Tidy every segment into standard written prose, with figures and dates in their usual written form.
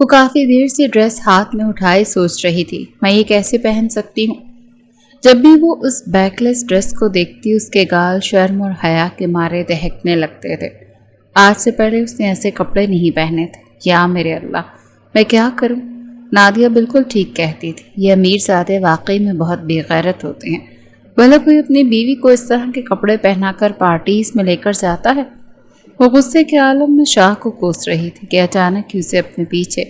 وہ کافی دیر سے ڈریس ہاتھ میں اٹھائے سوچ رہی تھی، میں یہ کیسے پہن سکتی ہوں؟ جب بھی وہ اس بیک لیس ڈریس کو دیکھتی اس کے گال شرم اور حیا کے مارے دہکنے لگتے تھے۔ آج سے پہلے اس نے ایسے کپڑے نہیں پہنے تھے۔ یا میرے اللہ، میں کیا کروں؟ نادیہ بالکل ٹھیک کہتی تھی، یہ امیر زادے واقعی میں بہت بے غیرت ہوتے ہیں۔ بھلا کوئی اپنی بیوی کو اس طرح کے کپڑے پہنا کر پارٹیز میں لے کر جاتا ہے؟ وہ غصے کے عالم میں شاہ کو کوس رہی تھی کہ اچانک ہی اسے اپنے پیچھے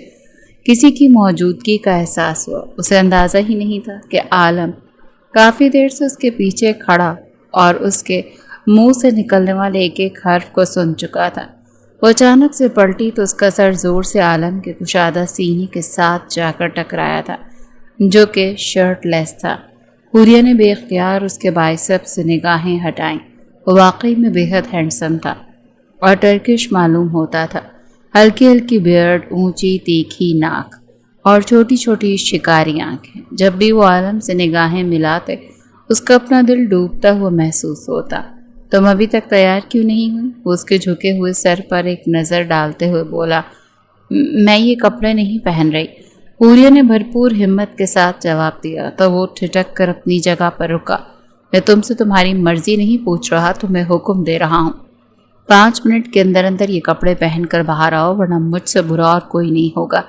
کسی کی موجودگی کا احساس ہوا۔ اسے اندازہ ہی نہیں تھا کہ عالم کافی دیر سے اس کے پیچھے کھڑا اور اس کے منہ سے نکلنے والے ایک ایک حرف کو سن چکا تھا۔ وہ اچانک سے پلٹی تو اس کا سر زور سے عالم کے کشادہ سینے کے ساتھ جا کر ٹکرایا تھا، جو کہ شرٹ لیس تھا۔ حوریہ نے بے اختیار اس کے بائسپ سے نگاہیں ہٹائیں۔ وہ واقعی میں بے حد ہینڈسم تھا اور ٹرکش معلوم ہوتا تھا۔ ہلکی ہلکی بیئرڈ، اونچی تیکھی ناک اور چھوٹی چھوٹی شکاری آنکھیں۔ جب بھی وہ عالم سے نگاہیں ملاتے اس کا اپنا دل ڈوبتا ہوا محسوس ہوتا۔ تم ابھی تک تیار کیوں نہیں ہوئی؟ وہ اس کے جھکے ہوئے سر پر ایک نظر ڈالتے ہوئے بولا، میں یہ کپڑے نہیں پہن رہی۔ حوریہ نے بھرپور ہمت کے ساتھ جواب دیا تو وہ ٹھٹک کر اپنی جگہ پر رکا۔ میں تم سے تمہاری مرضی نہیں پوچھ رہا، تمہیں حکم دے رہا ہوں۔ 5 منٹ کے اندر اندر یہ کپڑے پہن کر باہر آؤ، ورنہ مجھ سے برا اور کوئی نہیں ہوگا۔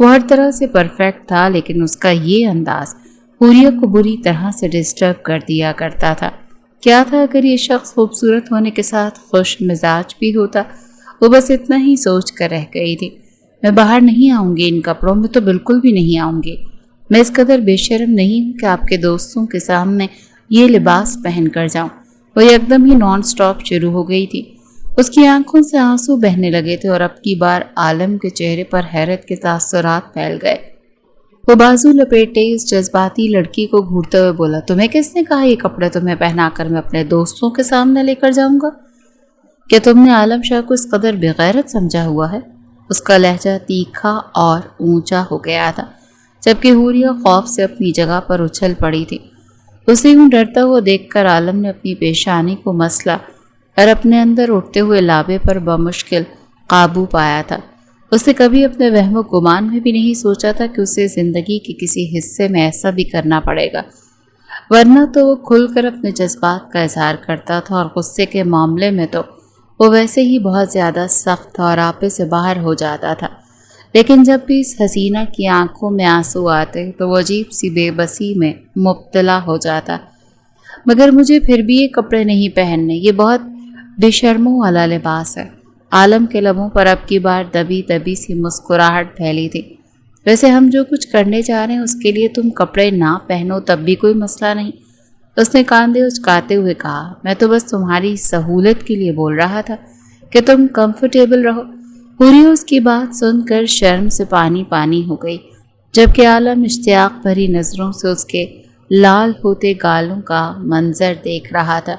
وہ ہر طرح سے پرفیکٹ تھا، لیکن اس کا یہ انداز حوریہ کو بری طرح سے ڈسٹرب کر دیا کرتا تھا۔ کیا تھا اگر یہ شخص خوبصورت ہونے کے ساتھ خوش مزاج بھی ہوتا؟ وہ بس اتنا ہی سوچ کر رہ گئی تھی۔ میں باہر نہیں آؤں گی ان کپڑوں میں، تو بالکل بھی نہیں آؤں گی۔ میں اس قدر بے شرم نہیں ہوں کہ آپ کے دوستوں کے سامنے یہ لباس پہن کر جاؤں۔ وہ یکدم ہی نان سٹاپ شروع ہو گئی تھی۔ اس کی آنکھوں سے آنسو بہنے لگے تھے اور اب کی بار عالم کے چہرے پر حیرت کے تاثرات پھیل گئے۔ وہ بازو لپیٹے اس جذباتی لڑکی کو گھورتے ہوئے بولا، تمہیں کس نے کہا یہ کپڑے تمہیں پہنا کر میں اپنے دوستوں کے سامنے لے کر جاؤں گا؟ کہ تم نے عالم شاہ کو اس قدر بغیرت سمجھا ہوا ہے؟ اس کا لہجہ تیکھا اور اونچا ہو گیا تھا، جبکہ حوریہ خوف سے اپنی جگہ پر اچھل پڑی تھی۔ اسے یوں ڈرتا ہوا دیکھ کر عالم نے اپنی پیشانی کو مسلا اور اپنے اندر اٹھتے ہوئے لابے پر بمشکل قابو پایا تھا۔ اس نے کبھی اپنے وہم و گمان میں بھی نہیں سوچا تھا کہ اسے زندگی کے کسی حصے میں ایسا بھی کرنا پڑے گا، ورنہ تو وہ کھل کر اپنے جذبات کا اظہار کرتا تھا، اور غصے کے معاملے میں تو وہ ویسے ہی بہت زیادہ سخت اور آپے سے باہر ہو جاتا تھا۔ لیکن جب بھی اس حسینہ کی آنکھوں میں آنسو آتے تو وہ عجیب سی بے بسی میں مبتلا ہو جاتا۔ مگر مجھے پھر بھی یہ کپڑے نہیں پہننے، یہ بہت بے شرموں والا لباس ہے۔ عالم کے لبوں پر اب کی بار دبی دبی سی مسکراہٹ پھیلی تھی۔ ویسے ہم جو کچھ کرنے جا رہے ہیں اس کے لیے تم کپڑے نہ پہنو تب بھی کوئی مسئلہ نہیں، اس نے کاندھے اچکاتے ہوئے کہا۔ میں تو بس تمہاری سہولت کے لیے بول رہا تھا کہ تم کمفرٹیبل رہو۔ حوریہ اس کی بات سن کر شرم سے پانی پانی ہو گئی، جبکہ عالم اشتیاق بھری نظروں سے اس کے لال ہوتے گالوں کا منظر دیکھ رہا تھا۔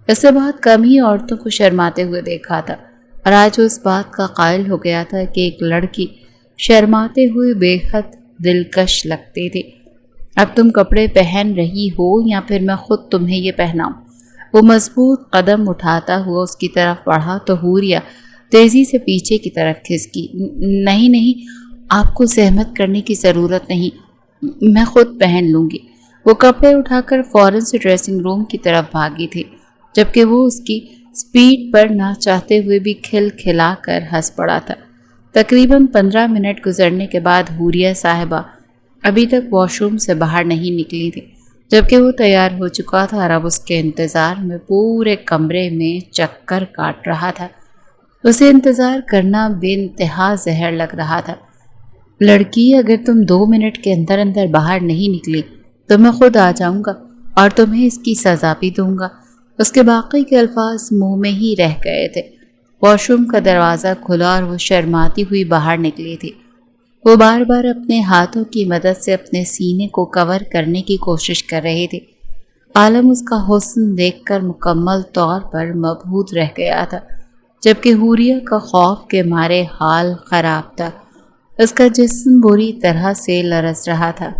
اسے بہت کم ہی عورتوں کو شرماتے ہوئے دیکھا تھا، اور آج وہ اس بات کا قائل ہو گیا تھا کہ ایک لڑکی شرماتے ہوئے بے حد دلکش لگتی تھی۔ اب تم کپڑے پہن رہی ہو یا پھر میں خود تمہیں یہ پہناؤں؟ وہ مضبوط قدم اٹھاتا ہوا اس کی طرف بڑھا تو حوریہ تیزی سے پیچھے کی طرف کھسکی۔ نہیں نہیں، آپ کو زحمت کرنے کی ضرورت نہیں، میں خود پہن لوں گی۔ وہ کپڑے اٹھا کر فوراً سے ڈریسنگ روم کی طرف بھاگی تھی، جبکہ وہ اس کی سپیڈ پر نہ چاہتے ہوئے بھی کھل کھلا کر ہنس پڑا تھا۔ تقریباً 15 منٹ گزرنے کے بعد حوریہ صاحبہ ابھی تک واش روم سے باہر نہیں نکلی تھی، جبکہ وہ تیار ہو چکا تھا اور اب اس کے انتظار میں پورے کمرے میں چکر کاٹ رہا تھا۔ اسے انتظار کرنا بے انتہا زہر لگ رہا تھا۔ لڑکی، اگر تم 2 منٹ کے اندر اندر باہر نہیں نکلی تو میں خود آ جاؤں گا اور تمہیں اس کی سزا بھی دوں گا۔ اس کے باقی کے الفاظ منہ میں ہی رہ گئے تھے۔ واش روم کا دروازہ کھلا اور وہ شرماتی ہوئی باہر نکلی تھی۔ وہ بار بار اپنے ہاتھوں کی مدد سے اپنے سینے کو کور کرنے کی کوشش کر رہی تھی۔ عالم اس کا حسن دیکھ کر مکمل طور پر مبہوت رہ گیا تھا، جبکہ حوریہ کا خوف کے مارے حال خراب تھا۔ اس کا جسم بری طرح سے لرز رہا تھا۔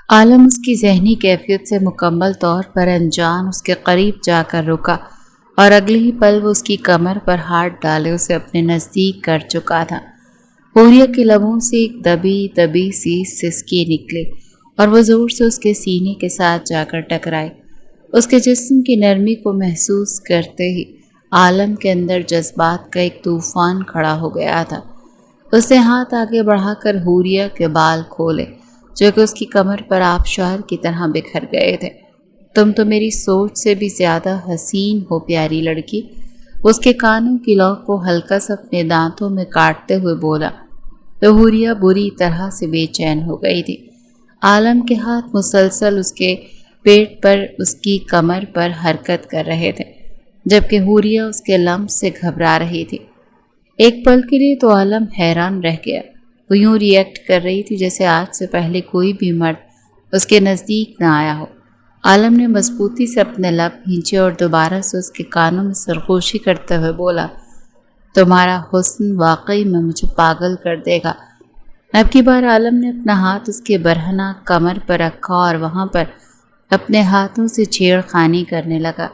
عالم اس کی ذہنی کیفیت سے مکمل طور پر انجان اس کے قریب جا کر رکا، اور اگلے ہی پل وہ اس کی کمر پر ہاتھ ڈالے اسے اپنے نزدیک کر چکا تھا۔ حوریہ کے لبوں سے ایک دبی دبی سی سسکی نکلی اور وہ زور سے اس کے سینے کے ساتھ جا کر ٹکرائی۔ اس کے جسم کی نرمی کو محسوس کرتے ہی عالم کے اندر جذبات کا ایک طوفان کھڑا ہو گیا تھا۔ اس نے ہاتھ آگے بڑھا کر حوریہ کے بال کھولے جو کہ اس کی کمر پر آبشار کی طرح بکھر گئے تھے۔ تم تو میری سوچ سے بھی زیادہ حسین ہو پیاری لڑکی، اس کے کانوں کی لو کو ہلکا سا اپنے دانتوں میں کاٹتے ہوئے بولا۔ تو حوریہ بری طرح سے بے چین ہو گئی تھی۔ عالم کے ہاتھ مسلسل اس کے پیٹ پر اس کی کمر پر حرکت کر رہے تھے جبکہ حوریہ اس کے لمس سے گھبرا رہی تھی۔ ایک پل کے لیے تو عالم حیران رہ گیا۔ وہ یوں ری ایکٹ کر رہی تھی جیسے آج سے پہلے کوئی بھی مرد اس کے نزدیک نہ آیا ہو۔ عالم نے مضبوطی سے اپنے لب کھینچے اور دوبارہ سے اس کے کانوں میں سرگوشی کرتے ہوئے بولا، تمہارا حسن واقعی میں مجھے پاگل کر دے گا۔ اب کی بار عالم نے اپنا ہاتھ اس کے برہنہ کمر پر رکھا اور وہاں پر اپنے ہاتھوں سے چھیڑ خانی کرنے لگا۔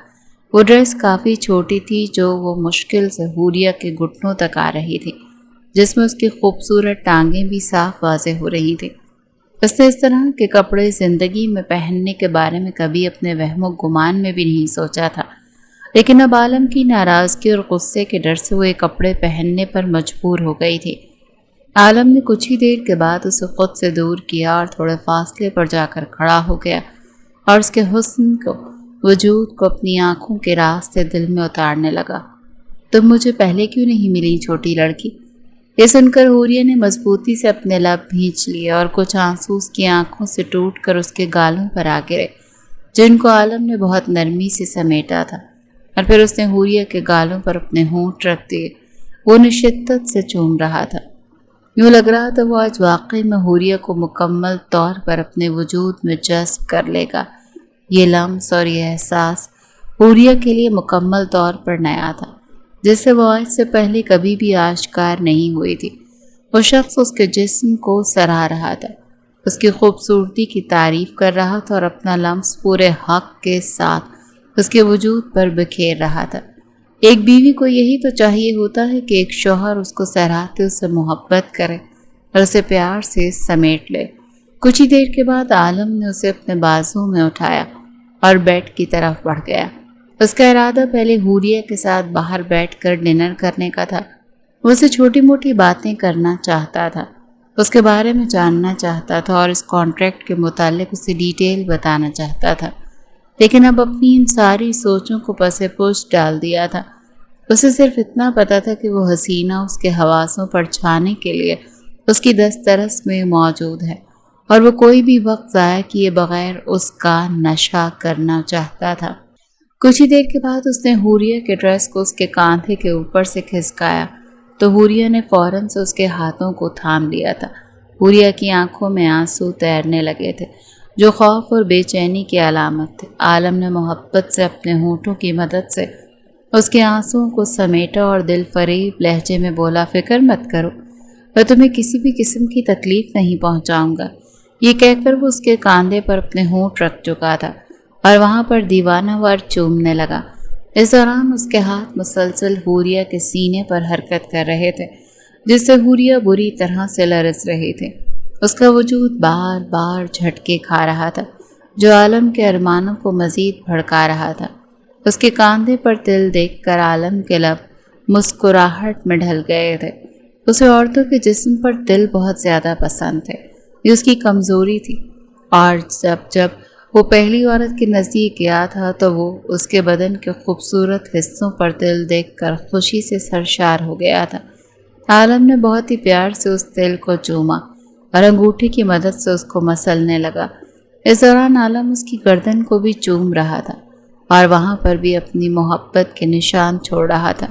وہ ڈریس کافی چھوٹی تھی جو وہ مشکل سے حوریہ کے گھٹنوں تک آ رہی تھی، جس میں اس کی خوبصورت ٹانگیں بھی صاف واضح ہو رہی تھیں۔ اس نے اس طرح کے کپڑے زندگی میں پہننے کے بارے میں کبھی اپنے وہم و گمان میں بھی نہیں سوچا تھا، لیکن اب عالم کی ناراضگی اور غصے کے ڈر سے وہ یہ کپڑے پہننے پر مجبور ہو گئی تھی۔ عالم نے کچھ ہی دیر کے بعد اسے خود سے دور کیا اور تھوڑے فاصلے پر جا کر کھڑا ہو گیا اور اس کے حسن کو وجود کو اپنی آنکھوں کے راستے دل میں اتارنے لگا۔ تم مجھے پہلے کیوں نہیں ملی چھوٹی لڑکی؟ یہ سن کر حوریہ نے مضبوطی سے اپنے لب بھینچ لیے اور کچھ آنسو اس کی آنکھوں سے ٹوٹ کر اس کے گالوں پر آ گرے جن کو عالم نے بہت نرمی سے سمیٹا تھا، اور پھر اس نے حوریہ کے گالوں پر اپنے ہونٹ رکھ دیے۔ وہ انہیں شدت سے چوم رہا تھا۔ یوں لگ رہا تھا وہ آج واقعی میں حوریہ کو مکمل طور پر اپنے وجود میں جذب کر لے گا۔ یہ لمس اور یہ احساس حوریہ کے لیے مکمل طور پر نیا تھا، جس سے وہ آج سے پہلے کبھی بھی آشکار نہیں ہوئی تھی۔ وہ شخص اس کے جسم کو سراہ رہا تھا، اس کی خوبصورتی کی تعریف کر رہا تھا اور اپنا لمس پورے حق کے ساتھ اس کے وجود پر بکھیر رہا تھا۔ ایک بیوی کو یہی تو چاہیے ہوتا ہے کہ ایک شوہر اس کو سراہتے اس سے محبت کرے اور اسے پیار سے سمیٹ لے۔ کچھ ہی دیر کے بعد عالم نے اسے اپنے بازو میں اٹھایا اور بیڈ کی طرف بڑھ گیا۔ اس کا ارادہ پہلے حوریہ کے ساتھ باہر بیٹھ کر ڈنر کرنے کا تھا۔ وہ اسے چھوٹی موٹی باتیں کرنا چاہتا تھا، اس کے بارے میں جاننا چاہتا تھا اور اس کانٹریکٹ کے متعلق اسے ڈیٹیل بتانا چاہتا تھا، لیکن اب اپنی ان ساری سوچوں کو پس پشت ڈال دیا تھا۔ اسے صرف اتنا پتا تھا کہ وہ حسینہ اس کے حواسوں پر چھانے کے لیے اس کی دسترس میں موجود ہے اور وہ کوئی بھی وقت ضائع کیے بغیر اس کا نشہ کرنا چاہتا تھا۔ کچھ ہی دیر کے بعد اس نے حوریہ کے ڈریس کو اس کے کاندھے کے اوپر سے کھسکایا تو حوریہ نے فوراً سے اس کے ہاتھوں کو تھام لیا تھا۔ حوریہ کی آنکھوں میں آنسو تیرنے لگے تھے جو خوف اور بے چینی کی علامت تھے۔ عالم نے محبت سے اپنے ہونٹوں کی مدد سے اس کے آنسوؤں کو سمیٹا اور دل فریب لہجے میں بولا، فکر مت کرو، میں تمہیں کسی بھی قسم کی تکلیف نہیں پہنچاؤں گا۔ یہ کہہ کر وہ اس کے کاندھے پر اپنے ہونٹ رکھ چکا تھا اور وہاں پر دیوانہ وار چومنے لگا۔ اس دوران اس کے ہاتھ مسلسل حوریہ کے سینے پر حرکت کر رہے تھے جس سے حوریہ بری طرح سے لرز رہی تھی۔ اس کا وجود بار بار جھٹکے کھا رہا تھا جو عالم کے ارمانوں کو مزید بھڑکا رہا تھا۔ اس کے کاندھے پر تل دیکھ کر عالم کے لب مسکراہٹ میں ڈھل گئے تھے۔ اسے عورتوں کے جسم پر تل بہت زیادہ پسند تھے، یہ اس کی کمزوری تھی، اور جب وہ پہلی عورت کے نزدیک گیا تھا تو وہ اس کے بدن کے خوبصورت حصوں پر تل دیکھ کر خوشی سے سرشار ہو گیا تھا۔ عالم نے بہت ہی پیار سے اس تل کو چوما اور انگوٹھی کی مدد سے اس کو مسلنے لگا۔ اس دوران عالم اس کی گردن کو بھی چوم رہا تھا اور وہاں پر بھی اپنی محبت کے نشان چھوڑ رہا تھا۔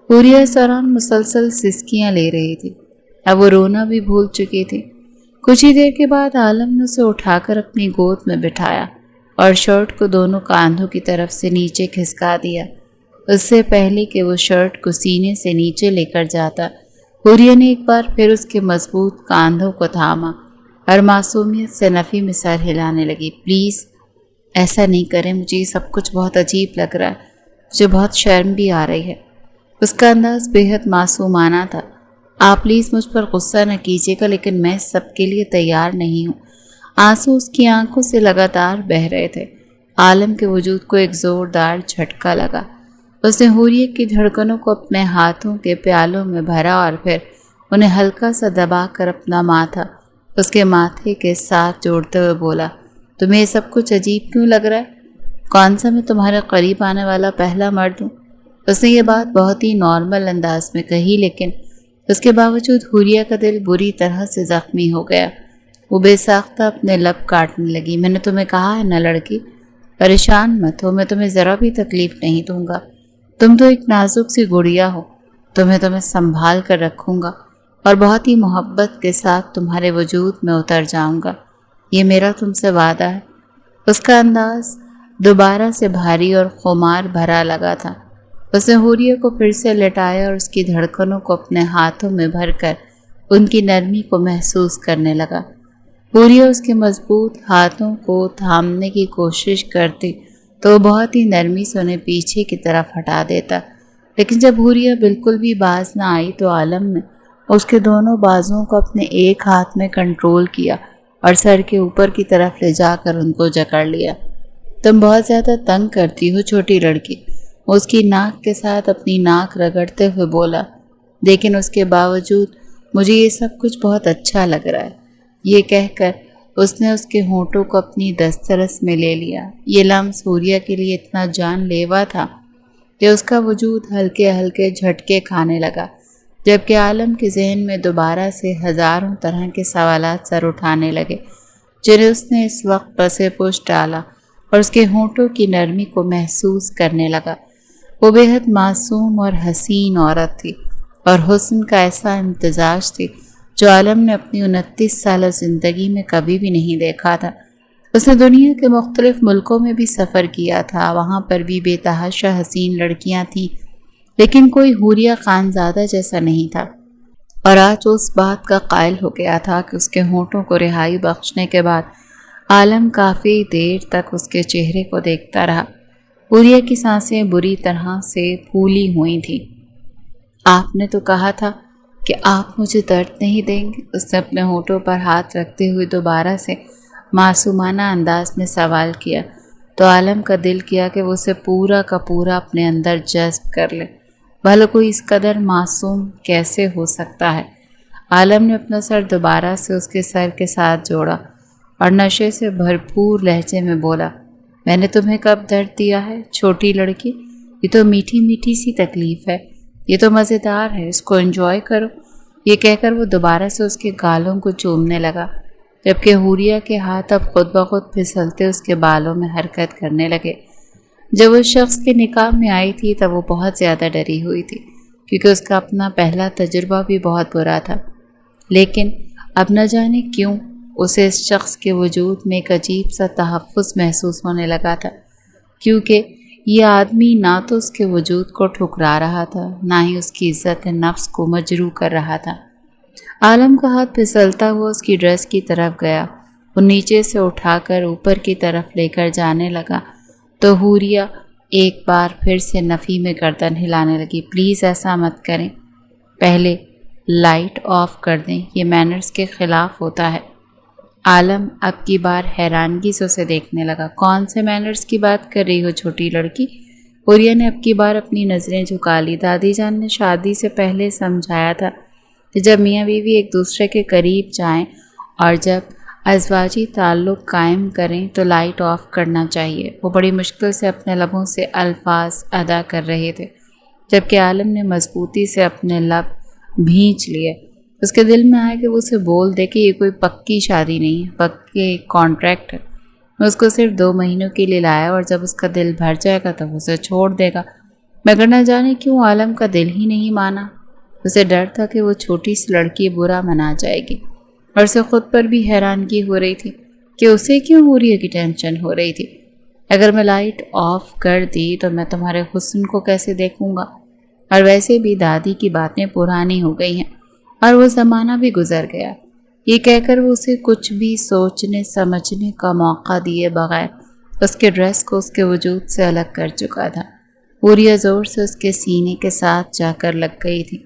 حوریہ اس دوران مسلسل سسکیاں لے رہی تھی، اب وہ رونا بھی بھول چکی تھی۔ کچھ ہی دیر کے بعد عالم نے اسے اٹھا کر اپنی گود میں بٹھایا اور شرٹ کو دونوں کاندھوں کی طرف سے نیچے کھسکا دیا۔ اس سے پہلے کہ وہ شرٹ کو سینے سے نیچے لے کر جاتا، حوریہ نے ایک بار پھر اس کے مضبوط کاندھوں کو تھاما اور معصومیت سے نفی میں سر ہلانے لگی۔ پلیز ایسا نہیں کریں، مجھے یہ سب کچھ بہت عجیب لگ رہا ہے، مجھے بہت شرم بھی آ رہی ہے۔ اس کا انداز بے حد معصومانہ تھا آپ پلیز مجھ پر غصہ نہ کیجیے گا، لیکن میں سب کے لیے تیار نہیں ہوں۔ آنسو اس کی آنکھوں سے لگاتار بہہ رہے تھے۔ عالم کے وجود کو ایک زوردار جھٹکا لگا۔ اس نے حوریہ کی دھڑکنوں کو اپنے ہاتھوں کے پیالوں میں بھرا اور پھر انہیں ہلکا سا دبا کر اپنا ماتھا اس کے ماتھے کے ساتھ جوڑتے ہوئے بولا، تمہیں یہ سب کچھ عجیب کیوں لگ رہا ہے؟ کون سا میں تمہارے قریب آنے والا پہلا مرد ہوں؟ اس نے یہ بات بہت ہی نارمل انداز میں کہی، لیکن اس کے باوجود حوریہ کا دل بری طرح سے زخمی ہو گیا۔ وہ بے ساختہ اپنے لب کاٹنے لگی۔ میں نے تمہیں کہا ہے نا لڑکی، پریشان مت ہو، میں تمہیں ذرا بھی تکلیف نہیں دوں گا۔ تم تو ایک نازک سی گڑیا ہو، تمہیں سنبھال کر رکھوں گا اور بہت ہی محبت کے ساتھ تمہارے وجود میں اتر جاؤں گا، یہ میرا تم سے وعدہ ہے۔ اس کا انداز دوبارہ سے بھاری اور خمار بھرا لگا تھا۔ اس نے حوریہ کو پھر سے لٹایا اور اس کی دھڑکنوں کو اپنے ہاتھوں میں بھر کر ان کی نرمی کو محسوس کرنے لگا۔ حوریہ اس کے مضبوط ہاتھوں کو تھامنے کی کوشش کرتی تو وہ بہت ہی نرمی سے انہیں پیچھے کی طرف ہٹا دیتا، لیکن جب حوریہ بالکل بھی باز نہ آئی تو عالم نے اس کے دونوں بازوؤں کو اپنے ایک ہاتھ میں کنٹرول کیا اور سر کے اوپر کی طرف لے جا کر ان کو جکڑ لیا۔ تم بہت زیادہ تنگ کرتی ہو چھوٹی لڑکی، اس کی ناک کے ساتھ اپنی ناک رگڑتے ہوئے بولا، لیکن اس کے باوجود مجھے یہ سب کچھ بہت اچھا لگ رہا ہے۔ یہ کہہ کر اس نے اس کے ہونٹوں کو اپنی دسترس میں لے لیا۔ یہ لمس حوریہ کے لیے اتنا جان لیوا تھا کہ اس کا وجود ہلکے ہلکے جھٹکے کھانے لگا، جبکہ عالم کے ذہن میں دوبارہ سے ہزاروں طرح کے سوالات سر اٹھانے لگے، جنہیں اس نے اس وقت پسے پوش ڈالا اور اس کے ہونٹوں کی نرمی کو محسوس کرنے لگا۔ وہ بے حد معصوم اور حسین عورت تھی اور حسن کا ایسا امتزاج تھی جو عالم نے اپنی 29 سالہ زندگی میں کبھی بھی نہیں دیکھا تھا۔ اس نے دنیا کے مختلف ملکوں میں بھی سفر کیا تھا، وہاں پر بھی بے تحاشا حسین لڑکیاں تھیں، لیکن کوئی حوریہ خانزادہ جیسا نہیں تھا، اور آج وہ اس بات کا قائل ہو گیا تھا کہ اس کے ہونٹوں کو رہائی بخشنے کے بعد عالم کافی دیر تک اس کے چہرے کو دیکھتا رہا۔ حوریہ کی سانسیں بری طرح سے پھولی ہوئی تھیں۔ آپ نے تو کہا تھا کہ آپ مجھے درد نہیں دیں گے؟ اس نے اپنے ہونٹوں پر ہاتھ رکھتے ہوئے دوبارہ سے معصومانہ انداز میں سوال کیا، تو عالم کا دل کیا کہ وہ اسے پورا کا پورا اپنے اندر جذب کر لے۔ بھلا کوئی اس قدر معصوم کیسے ہو سکتا ہے؟ عالم نے اپنا سر دوبارہ سے اس کے سر کے ساتھ جوڑا اور نشے سے بھرپور لہجے میں بولا، میں نے تمہیں کب درد دیا ہے چھوٹی لڑکی؟ یہ تو میٹھی میٹھی سی تکلیف ہے، یہ تو مزیدار ہے، اس کو انجوائے کرو۔ یہ کہہ کر وہ دوبارہ سے اس کے گالوں کو چومنے لگا، جبکہ حوریہ کے ہاتھ اب خود بخود پھسلتے اس کے بالوں میں حرکت کرنے لگے۔ جب وہ شخص کے نکاح میں آئی تھی تب وہ بہت زیادہ ڈری ہوئی تھی، کیونکہ اس کا اپنا پہلا تجربہ بھی بہت برا تھا، لیکن اب نہ جانے کیوں اسے اس شخص کے وجود میں ایک عجیب سا تحفظ محسوس ہونے لگا تھا، کیونکہ یہ آدمی نہ تو اس کے وجود کو ٹھکرا رہا تھا، نہ ہی اس کی عزت نفس کو مجروح کر رہا تھا۔ عالم کا ہاتھ پھسلتا ہوا اس کی ڈریس کی طرف گیا، وہ نیچے سے اٹھا کر اوپر کی طرف لے کر جانے لگا تو حوریہ ایک بار پھر سے نفی میں گردن ہلانے لگی۔ پلیز ایسا مت کریں، پہلے لائٹ آف کر دیں، یہ مینرز کے خلاف ہوتا ہے۔ عالم اب کی بار حیرانگی سے اسے دیکھنے لگا۔ کون سے مینرز کی بات کر رہی ہو چھوٹی لڑکی؟ حوریہ نے اب کی بار اپنی نظریں جھکا لی۔ دادی جان نے شادی سے پہلے سمجھایا تھا کہ جب میاں بیوی ایک دوسرے کے قریب جائیں اور جب ازواجی تعلق قائم کریں تو لائٹ آف کرنا چاہیے۔ وہ بڑی مشکل سے اپنے لبوں سے الفاظ ادا کر رہے تھے، جبکہ عالم نے مضبوطی سے اپنے لب بھینچ لیے۔ اس کے دل میں آیا کہ وہ اسے بول دے کہ یہ کوئی پکی شادی نہیں ہے، پکے کانٹریکٹ ہے۔ وہ اس کو صرف 2 مہینوں کے لیے لایا اور جب اس کا دل بھر جائے گا تو وہ اسے چھوڑ دے گا، مگر نہ جانے کیوں عالم کا دل ہی نہیں مانا۔ اسے ڈر تھا کہ وہ چھوٹی سی لڑکی برا منا جائے گی، اور اسے خود پر بھی حیرانگی ہو رہی تھی کہ اسے کیوں حوریہ کی ٹینشن ہو رہی تھی۔ اگر میں لائٹ آف کر دی تو میں تمہارے حسن کو کیسے دیکھوں گا؟ اور ویسے بھی دادی کی باتیں پرانی ہو گئی ہیں اور وہ زمانہ بھی گزر گیا۔ یہ کہہ کر وہ اسے کچھ بھی سوچنے سمجھنے کا موقع دیے بغیر اس کے ڈریس کو اس کے وجود سے الگ کر چکا تھا۔ حوریہ زور سے اس کے سینے کے ساتھ جا کر لگ گئی تھی۔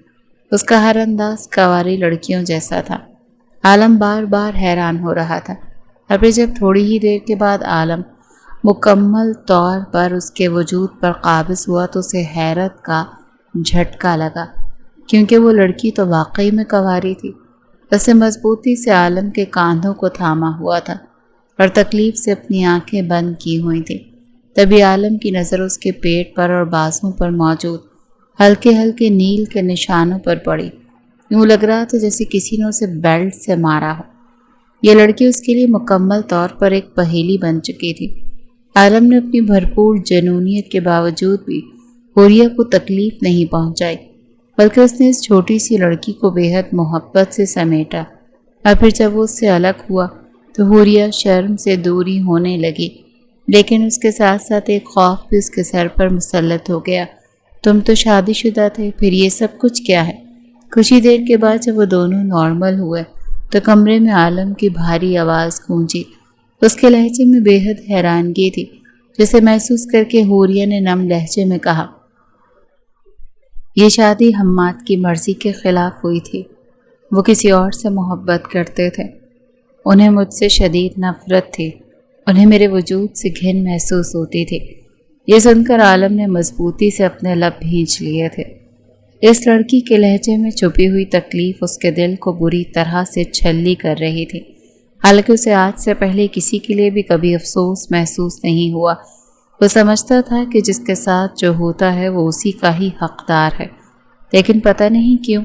اس کا ہر انداز کنواری لڑکیوں جیسا تھا۔ عالم بار بار حیران ہو رہا تھا، اور پھر جب تھوڑی ہی دیر کے بعد عالم مکمل طور پر اس کے وجود پر قابض ہوا تو اسے حیرت کا جھٹکا لگا، کیونکہ وہ لڑکی تو واقعی میں کنواری تھی۔ اسے مضبوطی سے عالم کے کاندھوں کو تھاما ہوا تھا اور تکلیف سے اپنی آنکھیں بند کی ہوئی تھی۔ تبھی عالم کی نظر اس کے پیٹ پر اور بازوں پر موجود ہلکے ہلکے نیل کے نشانوں پر پڑی۔ یوں لگ رہا تھا جیسے کسی نے اسے بیلٹ سے مارا ہو۔ یہ لڑکی اس کے لیے مکمل طور پر ایک پہیلی بن چکی تھی۔ عالم نے اپنی بھرپور جنونیت کے باوجود بھی حوریہ کو تکلیف نہیں پہنچائی، بلکہ اس نے اس چھوٹی سی لڑکی کو بے حد محبت سے سمیٹا، اور پھر جب وہ اس سے الگ ہوا تو حوریہ شرم سے دوری ہونے لگی، لیکن اس کے ساتھ ساتھ ایک خوف بھی اس کے سر پر مسلط ہو گیا۔ تم تو شادی شدہ تھے، پھر یہ سب کچھ کیا ہے؟ کچھ ہی دیر کے بعد جب وہ دونوں نارمل ہوئے تو کمرے میں عالم کی بھاری آواز گونجی۔ اس کے لہجے میں بے حد حیرانگی تھی، جسے محسوس کر کے حوریہ نے نم لہجے میں کہا، یہ شادی حماد کی مرضی کے خلاف ہوئی تھی۔ وہ کسی اور سے محبت کرتے تھے، انہیں مجھ سے شدید نفرت تھی، انہیں میرے وجود سے گھن محسوس ہوتی تھی۔ یہ سن کر عالم نے مضبوطی سے اپنے لب بھینچ لیے تھے۔ اس لڑکی کے لہجے میں چھپی ہوئی تکلیف اس کے دل کو بری طرح سے چھلی کر رہی تھی، حالانکہ اسے آج سے پہلے کسی کے لیے بھی کبھی افسوس محسوس نہیں ہوا۔ وہ سمجھتا تھا کہ جس کے ساتھ جو ہوتا ہے وہ اسی کا ہی حقدار ہے، لیکن پتہ نہیں کیوں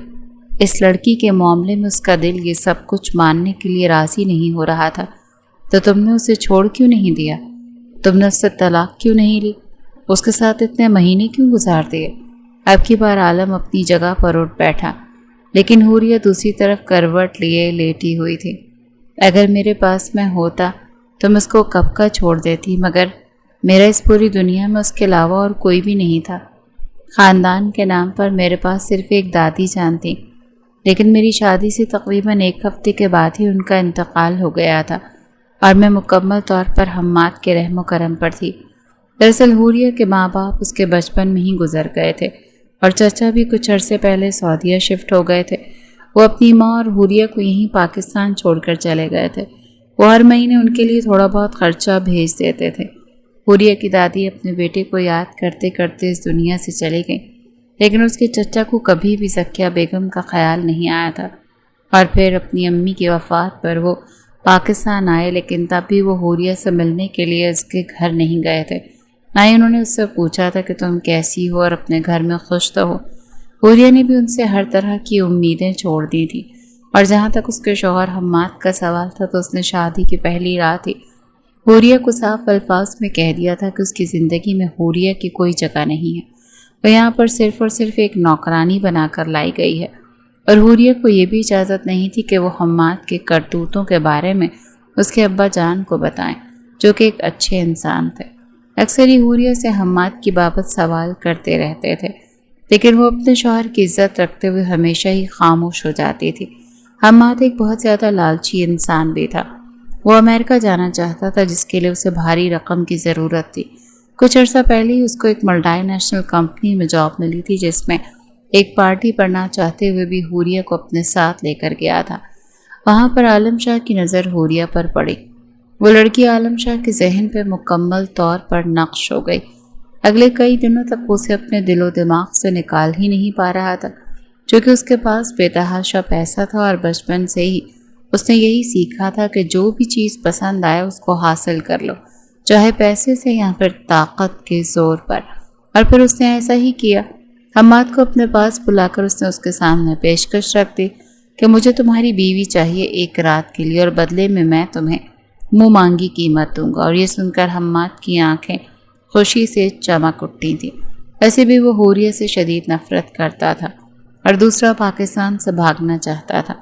اس لڑکی کے معاملے میں اس کا دل یہ سب کچھ ماننے کے لیے راضی نہیں ہو رہا تھا۔ تو تم نے اسے چھوڑ کیوں نہیں دیا؟ تم نے اس سے طلاق کیوں نہیں لی؟ اس کے ساتھ اتنے مہینے کیوں گزار دیے؟ اب کی بار عالم اپنی جگہ پر اٹھ بیٹھا، لیکن حوریہ دوسری طرف کروٹ لیے لیٹی ہوئی تھی۔ اگر میرے پاس میں ہوتا تو میں اس کو کب کا چھوڑ دیتی، مگر میرا اس پوری دنیا میں اس کے علاوہ اور کوئی بھی نہیں تھا۔ خاندان کے نام پر میرے پاس صرف ایک دادی جان تھی، لیکن میری شادی سے تقریباً 1 ہفتے کے بعد ہی ان کا انتقال ہو گیا تھا، اور میں مکمل طور پر حماد کے رحم و کرم پر تھی۔ دراصل حوریہ کے ماں باپ اس کے بچپن میں ہی گزر گئے تھے، اور چچا بھی کچھ عرصے پہلے سعودیہ شفٹ ہو گئے تھے۔ وہ اپنی ماں اور حوریہ کو یہیں پاکستان چھوڑ کر چلے گئے تھے۔ وہ ہر مہینے ان کے لیے تھوڑا بہت خرچہ بھیج دیتے تھے۔ حوریہ کی دادی اپنے بیٹے کو یاد کرتے کرتے اس دنیا سے چلی گئی، لیکن اس کے چچا کو کبھی بھی زکیہ بیگم کا خیال نہیں آیا تھا، اور پھر اپنی امی کی وفات پر وہ پاکستان آئے، لیکن تب بھی وہ حوریہ سے ملنے کے لیے اس کے گھر نہیں گئے تھے، نہ ہی انہوں نے اس سے پوچھا تھا کہ تم کیسی ہو اور اپنے گھر میں خوش تو ہو۔ حوریہ نے بھی ان سے ہر طرح کی امیدیں چھوڑ دی تھیں، اور جہاں تک اس کے شوہر حماد کا سوال تھا تو اس نے شادی کی پہلی رات ہی حوریہ کو صاف الفاظ میں کہہ دیا تھا کہ اس کی زندگی میں حوریہ کی کوئی جگہ نہیں ہے، وہ یہاں پر صرف اور صرف ایک نوکرانی بنا کر لائی گئی ہے، اور حوریہ کو یہ بھی اجازت نہیں تھی کہ وہ حماد کے کرتوتوں کے بارے میں اس کے ابا جان کو بتائیں، جو کہ ایک اچھے انسان تھے۔ اکثر ہی حوریہ سے حماد کی بابت سوال کرتے رہتے تھے، لیکن وہ اپنے شوہر کی عزت رکھتے ہوئے ہمیشہ ہی خاموش ہو جاتی تھی۔ حماد ایک بہت زیادہ لالچی انسان بھی تھا۔ وہ امریکہ جانا چاہتا تھا، جس کے لیے اسے بھاری رقم کی ضرورت تھی۔ کچھ عرصہ پہلے ہی اس کو ایک ملٹی نیشنل کمپنی میں جاب ملی تھی، جس میں ایک پارٹی پر نہ چاہتے ہوئے بھی حوریہ کو اپنے ساتھ لے کر گیا تھا۔ وہاں پر عالم شاہ کی نظر حوریہ پر پڑی۔ وہ لڑکی عالم شاہ کے ذہن پہ مکمل طور پر نقش ہو گئی۔ اگلے کئی دنوں تک اسے اپنے دل و دماغ سے نکال ہی نہیں پا رہا تھا، چونکہ اس کے پاس بے تحاشا پیسہ تھا، اور بچپن سے ہی اس نے یہی سیکھا تھا کہ جو بھی چیز پسند آئے اس کو حاصل کر لو، چاہے پیسے سے یا پھر طاقت کے زور پر، اور پھر اس نے ایسا ہی کیا۔ حماد کو اپنے پاس بلا کر اس نے اس کے سامنے پیشکش رکھ دی کہ مجھے تمہاری بیوی چاہیے 1 رات کے لیے، اور بدلے میں تمہیں منہ مانگی قیمت دوں گا۔ اور یہ سن کر حماد کی آنکھیں خوشی سے چمک اٹھی تھیں۔ ویسے بھی وہ حوریہ سے شدید نفرت کرتا تھا، اور دوسرا پاکستان سے بھاگنا چاہتا تھا۔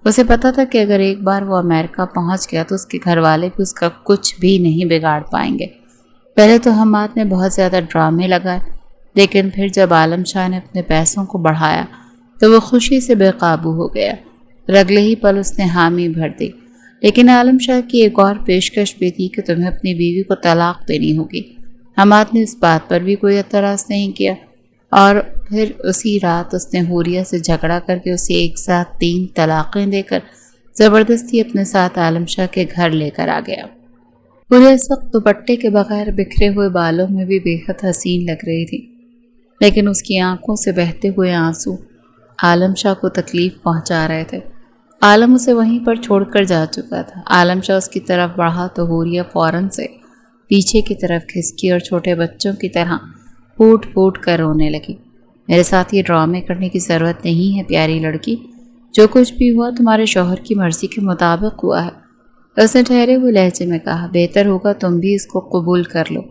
اسے پتا تھا کہ اگر ایک بار وہ امریکہ پہنچ گیا تو اس کے گھر والے بھی اس کا کچھ بھی نہیں بگاڑ پائیں گے۔ پہلے تو حماد نے بہت زیادہ ڈرامے لگائے، لیکن پھر جب عالم شاہ نے اپنے پیسوں کو بڑھایا تو وہ خوشی سے بے قابو ہو گیا، اور اگلے ہی پل اس نے حامی بھر دی۔ لیکن عالم شاہ کی ایک اور پیشکش بھی تھی کہ تمہیں اپنی بیوی کو طلاق دینی ہوگی۔ حماد نے اس بات پر بھی کوئی اعتراض نہیں کیا، اور پھر اسی رات اس نے حوریہ سے جھگڑا کر کے اسے ایک ساتھ 3 طلاقیں دے کر زبردستی اپنے ساتھ عالم شاہ کے گھر لے کر آ گیا۔ حوریہ اس وقت دوپٹے کے بغیر بکھرے ہوئے بالوں میں بھی بے حد حسین لگ رہی تھی، لیکن اس کی آنکھوں سے بہتے ہوئے آنسو عالم شاہ کو تکلیف پہنچا رہے تھے۔ عالم اسے وہیں پر چھوڑ کر جا چکا تھا۔ عالم شاہ اس کی طرف بڑھا تو حوریہ فوراً سے پیچھے کی طرف کھسکی اور چھوٹے بچوں کی طرح پھوٹ پھوٹ کر رونے لگی۔ میرے ساتھ یہ ڈرامے کرنے کی ضرورت نہیں ہے پیاری لڑکی، جو کچھ بھی ہوا تمہارے شوہر کی مرضی کے مطابق ہوا ہے، اس نے ٹھہرے ہوئے لہجے میں کہا۔ بہتر ہوگا تم بھی اس کو قبول کر لو۔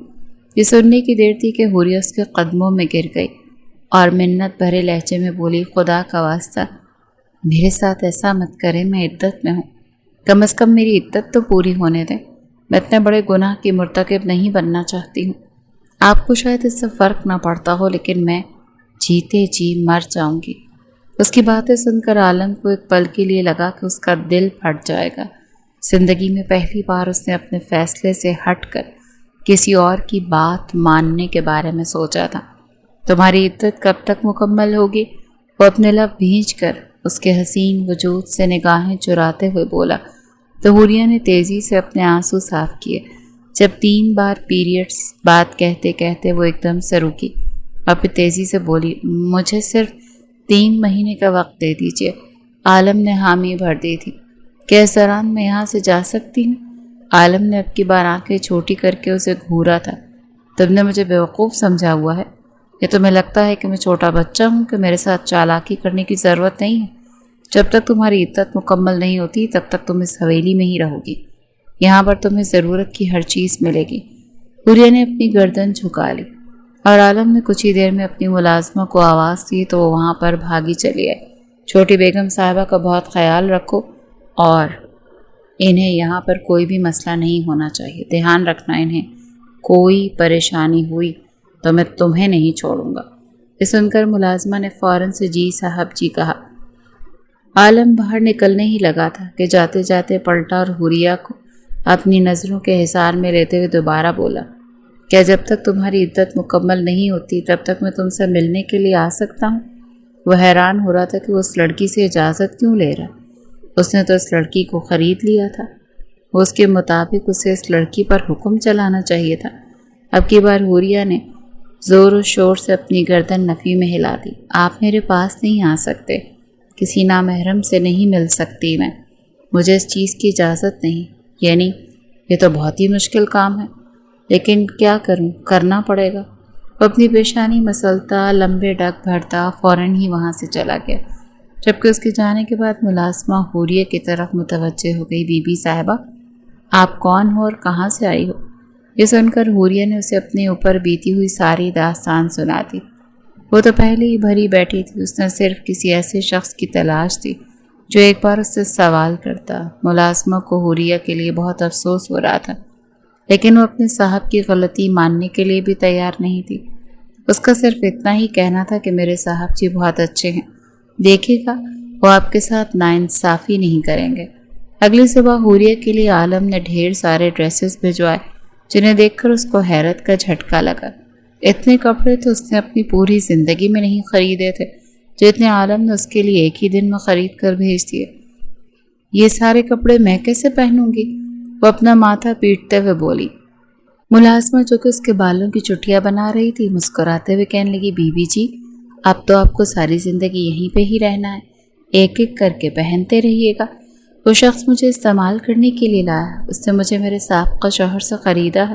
یہ سننے کی دیر تھی کہ حوریہ اس کے قدموں میں گر گئی اور منت بھرے لہجے میں بولی، خدا کا واسطہ میرے ساتھ ایسا مت کرے، میں عدت میں ہوں، کم از کم میری عدت تو پوری ہونے دیں، میں اتنے بڑے گناہ کی مرتکب نہیں بننا چاہتی ہوں۔ آپ کو شاید اس سے فرق نہ پڑتا ہو، لیکن میں جیتے جی مر جاؤں گی۔ اس کی باتیں سن کر عالم کو ایک پل کے لیے لگا کہ اس کا دل پھٹ جائے گا۔ زندگی میں پہلی بار اس نے اپنے فیصلے سے ہٹ کر کسی اور کی بات ماننے کے بارے میں سوچا تھا۔ تمہاری عدت کب تک مکمل ہوگی؟ وہ اپنے لب بھینچ کر اس کے حسین وجود سے نگاہیں چراتے ہوئے بولا تو حوریہ نے تیزی سے اپنے آنسو صاف کیے۔ جب 3 بار پیریڈز بات کہتے کہتے وہ ایک دم سے رکی اور پھر تیزی سے بولی، مجھے صرف 3 مہینے کا وقت دے دیجیے۔ عالم نے حامی بھر دی تھی۔ کیا اس دوران میں یہاں سے جا سکتی ہوں؟ عالم نے اب کی بار آنکھیں چھوٹی کر کے اسے گھورا تھا۔ تم نے مجھے بیوقوف سمجھا ہوا ہے؟ یہ تمہیں لگتا ہے کہ میں چھوٹا بچہ ہوں کہ میرے ساتھ چالاکی کرنے کی ضرورت نہیں ہے؟ جب تک تمہاری عدت مکمل نہیں ہوتی تب تک تم اس حویلی میں ہی رہو گی، یہاں پر تمہیں ضرورت کی ہر چیز ملے گی۔ حوریہ نے اپنی گردن جھکا لی اور عالم نے کچھ ہی دیر میں اپنی ملازمہ کو آواز دی تو وہ وہاں پر بھاگی چلی آئی۔ چھوٹی بیگم صاحبہ کا بہت خیال رکھو اور انہیں یہاں پر کوئی بھی مسئلہ نہیں ہونا چاہیے، دھیان رکھنا، انہیں کوئی پریشانی ہوئی تو میں تمہیں نہیں چھوڑوں گا۔ یہ سن کر ملازمہ نے فوراً سے جی صاحب جی کہا۔ عالم باہر نکلنے ہی لگا تھا کہ جاتے جاتے پلٹا اور حوریہ کو اپنی نظروں کے حصار میں لیتے ہوئے دوبارہ بولا، کیا جب تک تمہاری عدت مکمل نہیں ہوتی تب تک میں تم سے ملنے کے لیے آ سکتا ہوں؟ وہ حیران ہو رہا تھا کہ وہ اس لڑکی سے اجازت کیوں لے رہا، اس نے تو اس لڑکی کو خرید لیا تھا، وہ اس کے مطابق اسے اس لڑکی پر حکم چلانا چاہیے تھا۔ اب کی بار حوریہ نے زور و شور سے اپنی گردن نفی میں ہلا دی۔ آپ میرے پاس نہیں آ سکتے، کسی نامحرم سے نہیں مل سکتی میں، مجھے اس چیز کی اجازت نہیں، یعنی یہ تو بہت ہی مشکل کام ہے، لیکن کیا کروں، کرنا پڑے گا۔ وہ اپنی پیشانی مسلتا لمبے ڈگ بھرتا فوراً ہی وہاں سے چلا گیا۔ جبکہ اس کے جانے کے بعد ملازمہ حوریہ کی طرف متوجہ ہو گئی، بی بی صاحبہ آپ کون ہو اور کہاں سے آئی ہو؟ یہ سن کر حوریہ نے اسے اپنے اوپر بیتی ہوئی ساری داستان سنا دی۔ وہ تو پہلے ہی بھری بیٹھی تھی، اس نے صرف کسی ایسے شخص کی تلاش تھی جو ایک بار اس سے سوال کرتا۔ ملازمہ کو حوریہ کے لیے بہت افسوس ہو رہا تھا، لیکن وہ اپنے صاحب کی غلطی ماننے کے لیے بھی تیار نہیں تھی۔ اس کا صرف اتنا ہی کہنا تھا کہ میرے صاحب جی بہت اچھے ہیں، دیکھے گا وہ آپ کے ساتھ ناانصافی نہیں کریں گے۔ اگلی صبح حوریہ کے لیے عالم نے ڈھیر سارے ڈریسز بھجوائے، جنہیں دیکھ کر اس کو حیرت کا جھٹکا لگا۔ اتنے کپڑے تو اس نے اپنی پوری زندگی میں نہیں خریدے تھے جتنے عالم نے اس کے لیے ایک ہی دن میں خرید کر بھیج دیے۔ یہ سارے کپڑے میں کیسے پہنوں گی؟ وہ اپنا ماتھا پیٹتے ہوئے بولی۔ ملازمہ جو کہ اس کے بالوں کی چٹیاں بنا رہی تھی مسکراتے ہوئے کہنے لگی، بی بی جی اب تو آپ کو ساری زندگی یہیں پہ ہی رہنا ہے، ایک ایک کر کے پہنتے رہیے گا۔ وہ شخص مجھے استعمال کرنے کے لیے لایا، اس نے مجھے میرے سابقہ شوہر سے خریدا ہے۔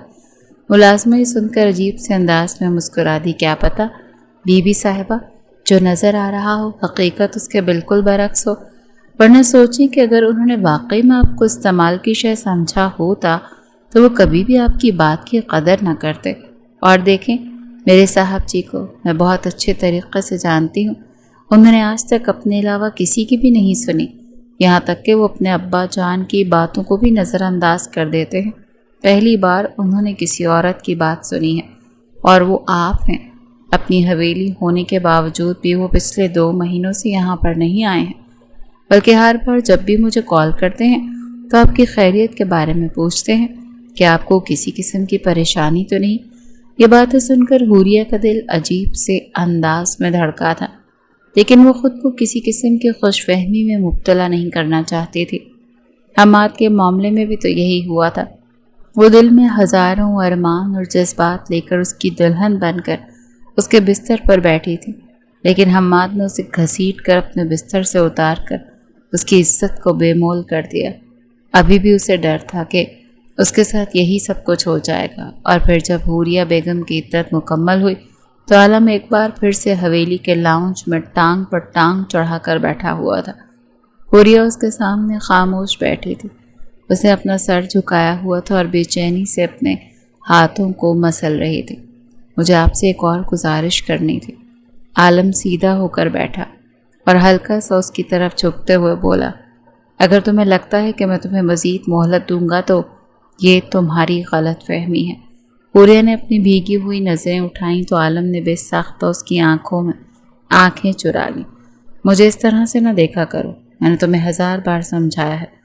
ملازمہ یہ سن کر عجیب سے انداز میں مسکرا دی، کیا پتہ بی بی صاحبہ جو نظر آ رہا ہو حقیقت اس کے بالکل برعکس ہو، ورنہ سوچیں کہ اگر انہوں نے واقعی میں آپ کو استعمال کی شے سمجھا ہوتا تو وہ کبھی بھی آپ کی بات کی قدر نہ کرتے۔ اور دیکھیں میرے صاحب جی کو میں بہت اچھے طریقے سے جانتی ہوں، انہوں نے آج تک اپنے علاوہ کسی کی بھی نہیں سنی، یہاں تک کہ وہ اپنے ابا جان کی باتوں کو بھی نظر انداز کر دیتے ہیں۔ پہلی بار انہوں نے کسی عورت کی بات سنی ہے اور وہ آپ ہیں۔ اپنی حویلی ہونے کے باوجود بھی وہ پچھلے 2 مہینوں سے یہاں پر نہیں آئے ہیں، بلکہ ہر بار جب بھی مجھے کال کرتے ہیں تو آپ کی خیریت کے بارے میں پوچھتے ہیں کہ آپ کو کسی قسم کی پریشانی تو نہیں۔ یہ باتیں سن کر حوریہ کا دل عجیب سے انداز میں دھڑکا تھا، لیکن وہ خود کو کسی قسم کی خوش فہمی میں مبتلا نہیں کرنا چاہتی تھی۔ حماد کے معاملے میں بھی تو یہی ہوا تھا۔ وہ دل میں ہزاروں ارمان اور جذبات لے کر اس کی دلہن بن کر اس کے بستر پر بیٹھی تھی، لیکن حماد نے اسے گھسیٹ کر اپنے بستر سے اتار کر اس کی عزت کو بے مول کر دیا۔ ابھی بھی اسے ڈر تھا کہ اس کے ساتھ یہی سب کچھ ہو جائے گا، اور پھر جب حوریہ بیگم کی عدت مکمل ہوئی تو عالم ایک بار پھر سے حویلی کے لاؤنج میں ٹانگ پر ٹانگ چڑھا کر بیٹھا ہوا تھا۔ حوریہ اس کے سامنے خاموش بیٹھی تھی۔ اس نے اپنا سر جھکایا ہوا تھا اور بے چینی سے اپنے ہاتھوں کو مسل رہی تھی۔ مجھے آپ سے ایک اور گزارش کرنی تھی۔ عالم سیدھا ہو کر بیٹھا اور ہلکا سا اس کی طرف جھکتے ہوئے بولا، اگر تمہیں لگتا ہے کہ میں تمہیں مزید مہلت دوں گا تو یہ تمہاری غلط فہمی ہے۔ حوریہ نے اپنی بھیگی ہوئی نظریں اٹھائیں تو عالم نے بے ساختہ اس کی آنکھوں میں آنکھیں چرا لیں۔ مجھے اس طرح سے نہ دیکھا کرو، میں نے تمہیں 1000 بار سمجھایا ہے۔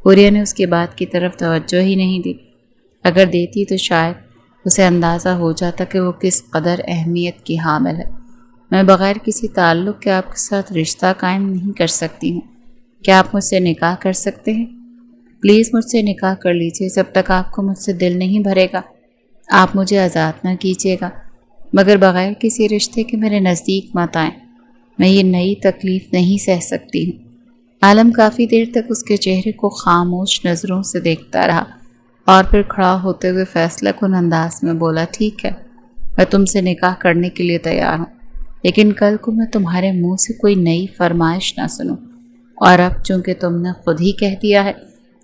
حوریہ نے اس کی بات کی طرف توجہ ہی نہیں دی۔ اگر دیتی تو شاید اسے اندازہ ہو جاتا کہ وہ کس قدر اہمیت کی حامل ہے۔ میں بغیر کسی تعلق کے آپ کے ساتھ رشتہ قائم نہیں کر سکتی ہوں۔ کیا آپ مجھ سے نکاح کر سکتے ہیں؟ پلیز مجھ سے نکاح کر لیجیے، جب تک آپ کو مجھ سے دل نہیں بھرے گا۔ آپ مجھے آزاد نہ کیجیے گا، مگر بغیر کسی رشتے کے میرے نزدیک مت آئیں۔ میں یہ نئی تکلیف نہیں سہ سکتی ہوں۔ عالم کافی دیر تک اس کے چہرے کو خاموش نظروں سے دیکھتا رہا اور پھر کھڑا ہوتے ہوئے فیصلہ کن انداز میں بولا، ٹھیک ہے، میں تم سے نکاح کرنے کے لیے تیار ہوں، لیکن کل کو میں تمہارے منہ سے کوئی نئی فرمائش نہ سنوں۔ اور اب چونکہ تم نے خود ہی کہہ دیا ہے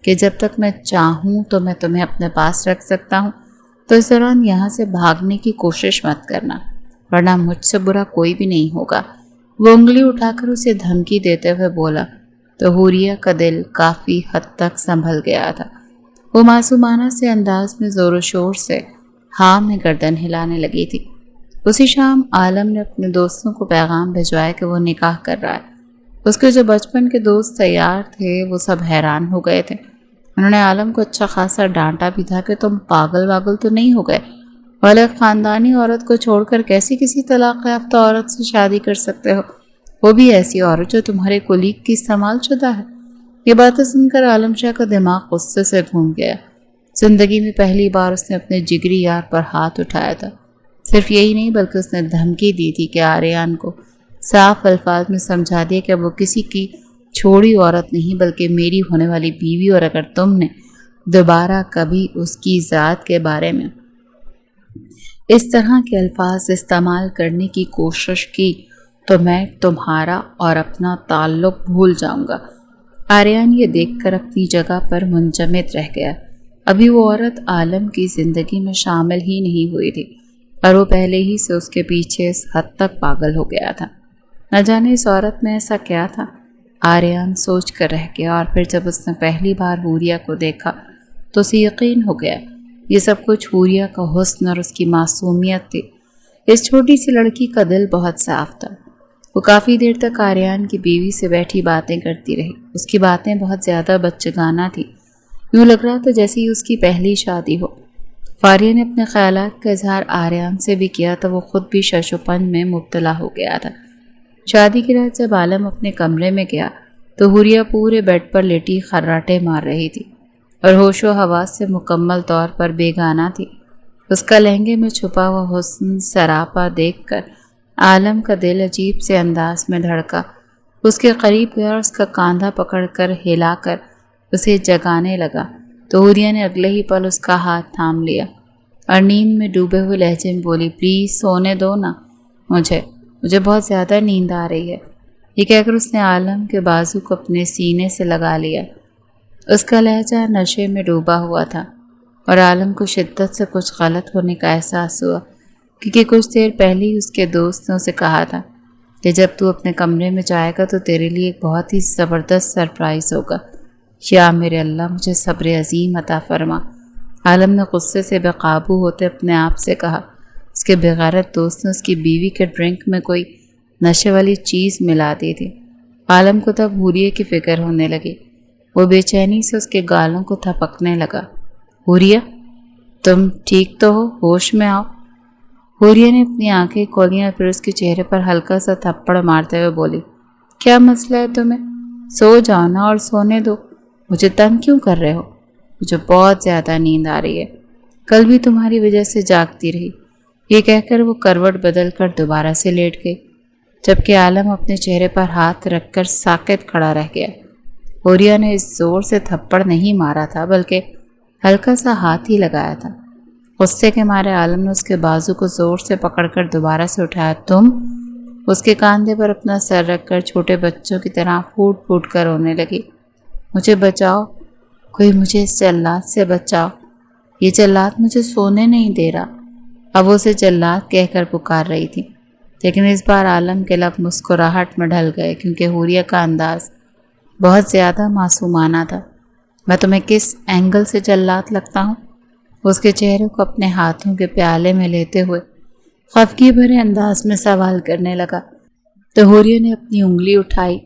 کہ جب تک میں چاہوں تو میں تمہیں اپنے پاس رکھ سکتا ہوں، تو اس دوران یہاں سے بھاگنے کی کوشش مت کرنا، ورنہ مجھ سے برا کوئی بھی نہیں ہوگا۔ وہ انگلی اٹھا کر اسے دھمکی دیتے ہوئے بولا تو حوریہ کا دل کافی حد تک سنبھل گیا تھا۔ وہ معصومانہ سے انداز میں زور و شور سے ہاں میں گردن ہلانے لگی تھی۔ اسی شام عالم نے اپنے دوستوں کو پیغام بھجوایا کہ وہ نکاح کر رہا ہے۔ اس کے جو بچپن کے دوست تیار تھے وہ سب حیران ہو گئے تھے۔ انہوں نے عالم کو اچھا خاصا ڈانٹا بھی تھا کہ تم پاگل واگل تو نہیں ہو گئے، اور ایک خاندانی عورت کو چھوڑ کر کیسی کسی طلاق یافتہ عورت سے شادی کر سکتے ہو، وہ بھی ایسی عورت جو تمہارے کولیگ کی استعمال شدہ ہے۔ یہ باتیں سن کر عالم شاہ کا دماغ غصے سے گھوم گیا۔ زندگی میں پہلی بار اس نے اپنے جگری یار پر ہاتھ اٹھایا تھا۔ صرف یہی نہیں بلکہ اس نے دھمکی دی تھی کہ آریان کو صاف الفاظ میں سمجھا دیا کہ وہ کسی کی چھوڑی عورت نہیں بلکہ میری ہونے والی بیوی، اور اگر تم نے دوبارہ کبھی اس کی ذات کے بارے میں اس طرح کے الفاظ استعمال کرنے کی کوشش کی تو میں تمہارا اور اپنا تعلق بھول جاؤں گا۔ آریان یہ دیکھ کر اپنی جگہ پر منجمد رہ گیا۔ ابھی وہ عورت عالم کی زندگی میں شامل ہی نہیں ہوئی تھی اور وہ پہلے ہی سے اس کے پیچھے اس حد تک پاگل ہو گیا تھا۔ نہ جانے اس عورت میں ایسا کیا تھا؟ آریان سوچ کر رہ گیا، اور پھر جب اس نے پہلی بار حوریہ کو دیکھا تو اسے یقین ہو گیا یہ سب کچھ حوریہ کا حسن اور اس کی معصومیت تھی۔ اس چھوٹی سی لڑکی کا دل بہت صاف تھا۔ وہ کافی دیر تک آریان کی بیوی سے بیٹھی باتیں کرتی رہی۔ اس کی باتیں بہت زیادہ بچگانہ تھی، یوں لگ رہا تھا جیسے ہی اس کی پہلی شادی ہو۔ فاریہ نے اپنے خیالات کا اظہار آریان سے بھی کیا تو وہ خود بھی شش و پنج میں مبتلا ہو گیا تھا۔ شادی کی رات جب عالم اپنے کمرے میں گیا تو حوریہ پورے بیڈ پر لیٹی خراٹے مار رہی تھی اور ہوش و حواس سے مکمل طور پر بیگانہ تھی۔ اس کا لہنگے میں چھپا ہوا حسن سراپا دیکھ کر عالم کا دل عجیب سے انداز میں دھڑکا۔ اس کے قریب گیا اور اس کا کاندھا پکڑ کر ہلا کر اسے جگانے لگا تو حوریہ نے اگلے ہی پل اس کا ہاتھ تھام لیا اور نیند میں ڈوبے ہوئے لہجے میں بولی، پلیز سونے دو نا، مجھے بہت زیادہ نیند آ رہی ہے۔ یہ کہہ کر اس نے عالم کے بازو کو اپنے سینے سے لگا لیا۔ اس کا لہجہ نشے میں ڈوبا ہوا تھا اور عالم کو شدت سے کچھ غلط ہونے کا احساس ہوا، کیونکہ کچھ دیر پہلے ہی اس کے دوست نے اسے کہا تھا کہ جب تو اپنے کمرے میں جائے گا تو تیرے لیے ایک بہت ہی زبردست سرپرائز ہوگا۔ یا میرے اللہ، مجھے صبر عظیم عطا فرما۔ عالم نے غصے سے بے قابو ہوتے اپنے آپ سے کہا۔ اس کے بغیرت دوست نے اس کی بیوی کے ڈرنک میں کوئی نشے والی چیز ملا دی تھی۔ عالم کو تب حوریہ کی فکر ہونے لگی۔ وہ بے چینی سے اس کے گالوں کو تھپکنے لگا۔ حوریہ، تم ٹھیک تو ہو؟ ہوش میں آؤ۔ حوریہ نے اپنی آنکھیں کھولی اور پھر اس کے چہرے پر ہلکا سا تھپڑ مارتے ہوئے بولی، کیا مسئلہ ہے تمہیں؟ سو جاؤ نا اور سونے دو، مجھے تنگ کیوں کر رہے ہو؟ مجھے بہت زیادہ نیند آ رہی ہے، کل بھی تمہاری وجہ سے جاگتی رہی۔ یہ کہہ کر وہ کروٹ بدل کر دوبارہ سے لیٹ گئی، جبکہ عالم اپنے چہرے پر ہاتھ رکھ کر ساکت کھڑا رہ گیا۔ حوریہ نے اس زور سے تھپڑ نہیں مارا تھا بلکہ ہلکا سا ہاتھ ہی لگایا تھا۔ غصے کے مارے عالم نے اس کے بازو کو زور سے پکڑ کر دوبارہ سے اٹھایا۔ تم؟ اس کے کاندھے پر اپنا سر رکھ کر چھوٹے بچوں کی طرح پھوٹ پھوٹ کر رونے لگی۔ مجھے بچاؤ، کوئی مجھے اس جلاد سے بچاؤ، یہ جلاد مجھے سونے نہیں دے رہا۔ اب اسے جلاد کہہ کر پکار رہی تھی، لیکن اس بار عالم کے لب مسکراہٹ میں ڈھل گئے کیونکہ حوریہ کا انداز بہت زیادہ معصومانہ تھا۔ میں تمہیں کس اینگل سے جلاد لگتا ہوں؟ اس کے چہرے کو اپنے ہاتھوں کے پیالے میں لیتے ہوئے خفگی بھرے انداز میں سوال کرنے لگا۔ تو حوریہ نے اپنی انگلی اٹھائی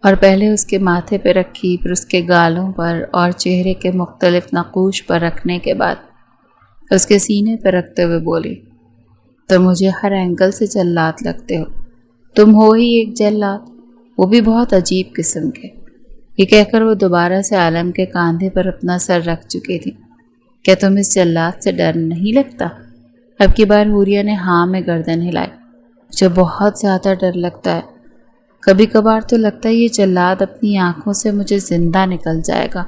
اور پہلے اس کے ماتھے پہ رکھی، پھر اس کے گالوں پر اور چہرے کے مختلف نقوش پر رکھنے کے بعد اس کے سینے پہ رکھتے ہوئے بولی، تو مجھے ہر اینگل سے جلاد لگتے ہو، تم ہو ہی ایک جلاد، وہ بھی بہت عجیب قسم کے۔ یہ کہہ کر وہ دوبارہ سے عالم کے کاندھے پر اپنا سر رکھ چکی تھی۔ کیا تم اس جلاد سے ڈر نہیں لگتا؟ اب کی بار حوریہ نے ہاں میں گردن ہلائی۔ مجھے بہت زیادہ ڈر لگتا ہے، کبھی کبھار تو لگتا ہے یہ جلاد اپنی آنکھوں سے مجھے زندہ نکل جائے گا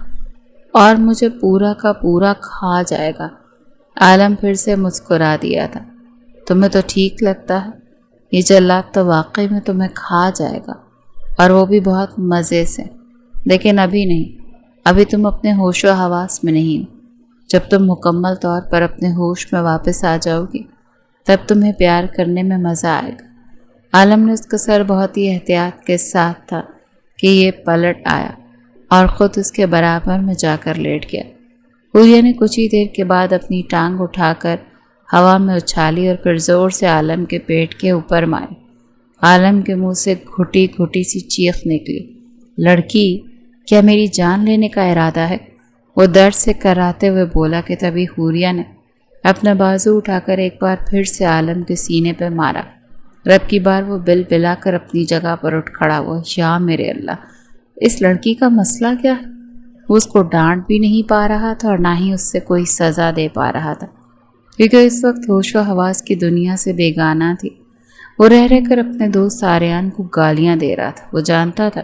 اور مجھے پورا کا پورا کھا جائے گا۔ عالم پھر سے مسکرا دیا تھا۔ تمہیں تو ٹھیک لگتا ہے، یہ جلاد تو واقعی میں تمہیں کھا جائے گا، اور وہ بھی بہت مزے سے۔ لیکن ابھی نہیں، ابھی تم اپنے ہوش و حواس میں نہیں ہو۔ جب تم مکمل طور پر اپنے ہوش میں واپس آ جاؤ گی تب تمہیں پیار کرنے میں مزہ آئے گا۔ عالم نے اس کا سر بہت ہی احتیاط کے ساتھ تھا کہ یہ پلٹ آیا اور خود اس کے برابر میں جا کر لیٹ گیا۔ حوریہ نے کچھ ہی دیر کے بعد اپنی ٹانگ اٹھا کر ہوا میں اچھالی اور پھر زور سے عالم کے پیٹ کے اوپر ماری۔ عالم کے منہ سے گھٹی گھٹی سی چیخ نکلی، لڑکی، کیا میری جان لینے کا ارادہ ہے؟ وہ درد سے کراتے ہوئے بولا کہ تبھی حوریہ نے اپنا بازو اٹھا کر ایک بار پھر سے عالم کے سینے پہ مارا۔ رب کی بار وہ بل بلا کر اپنی جگہ پر اٹھ کھڑا ہوا۔ یا میرے اللہ، اس لڑکی کا مسئلہ کیا ہے؟ وہ اس کو ڈانٹ بھی نہیں پا رہا تھا اور نہ ہی اس سے کوئی سزا دے پا رہا تھا، کیونکہ اس وقت ہوش و حواس کی دنیا سے بیگانہ تھی۔ وہ رہ رہ کر اپنے دوست آریان کو گالیاں دے رہا تھا۔ وہ جانتا تھا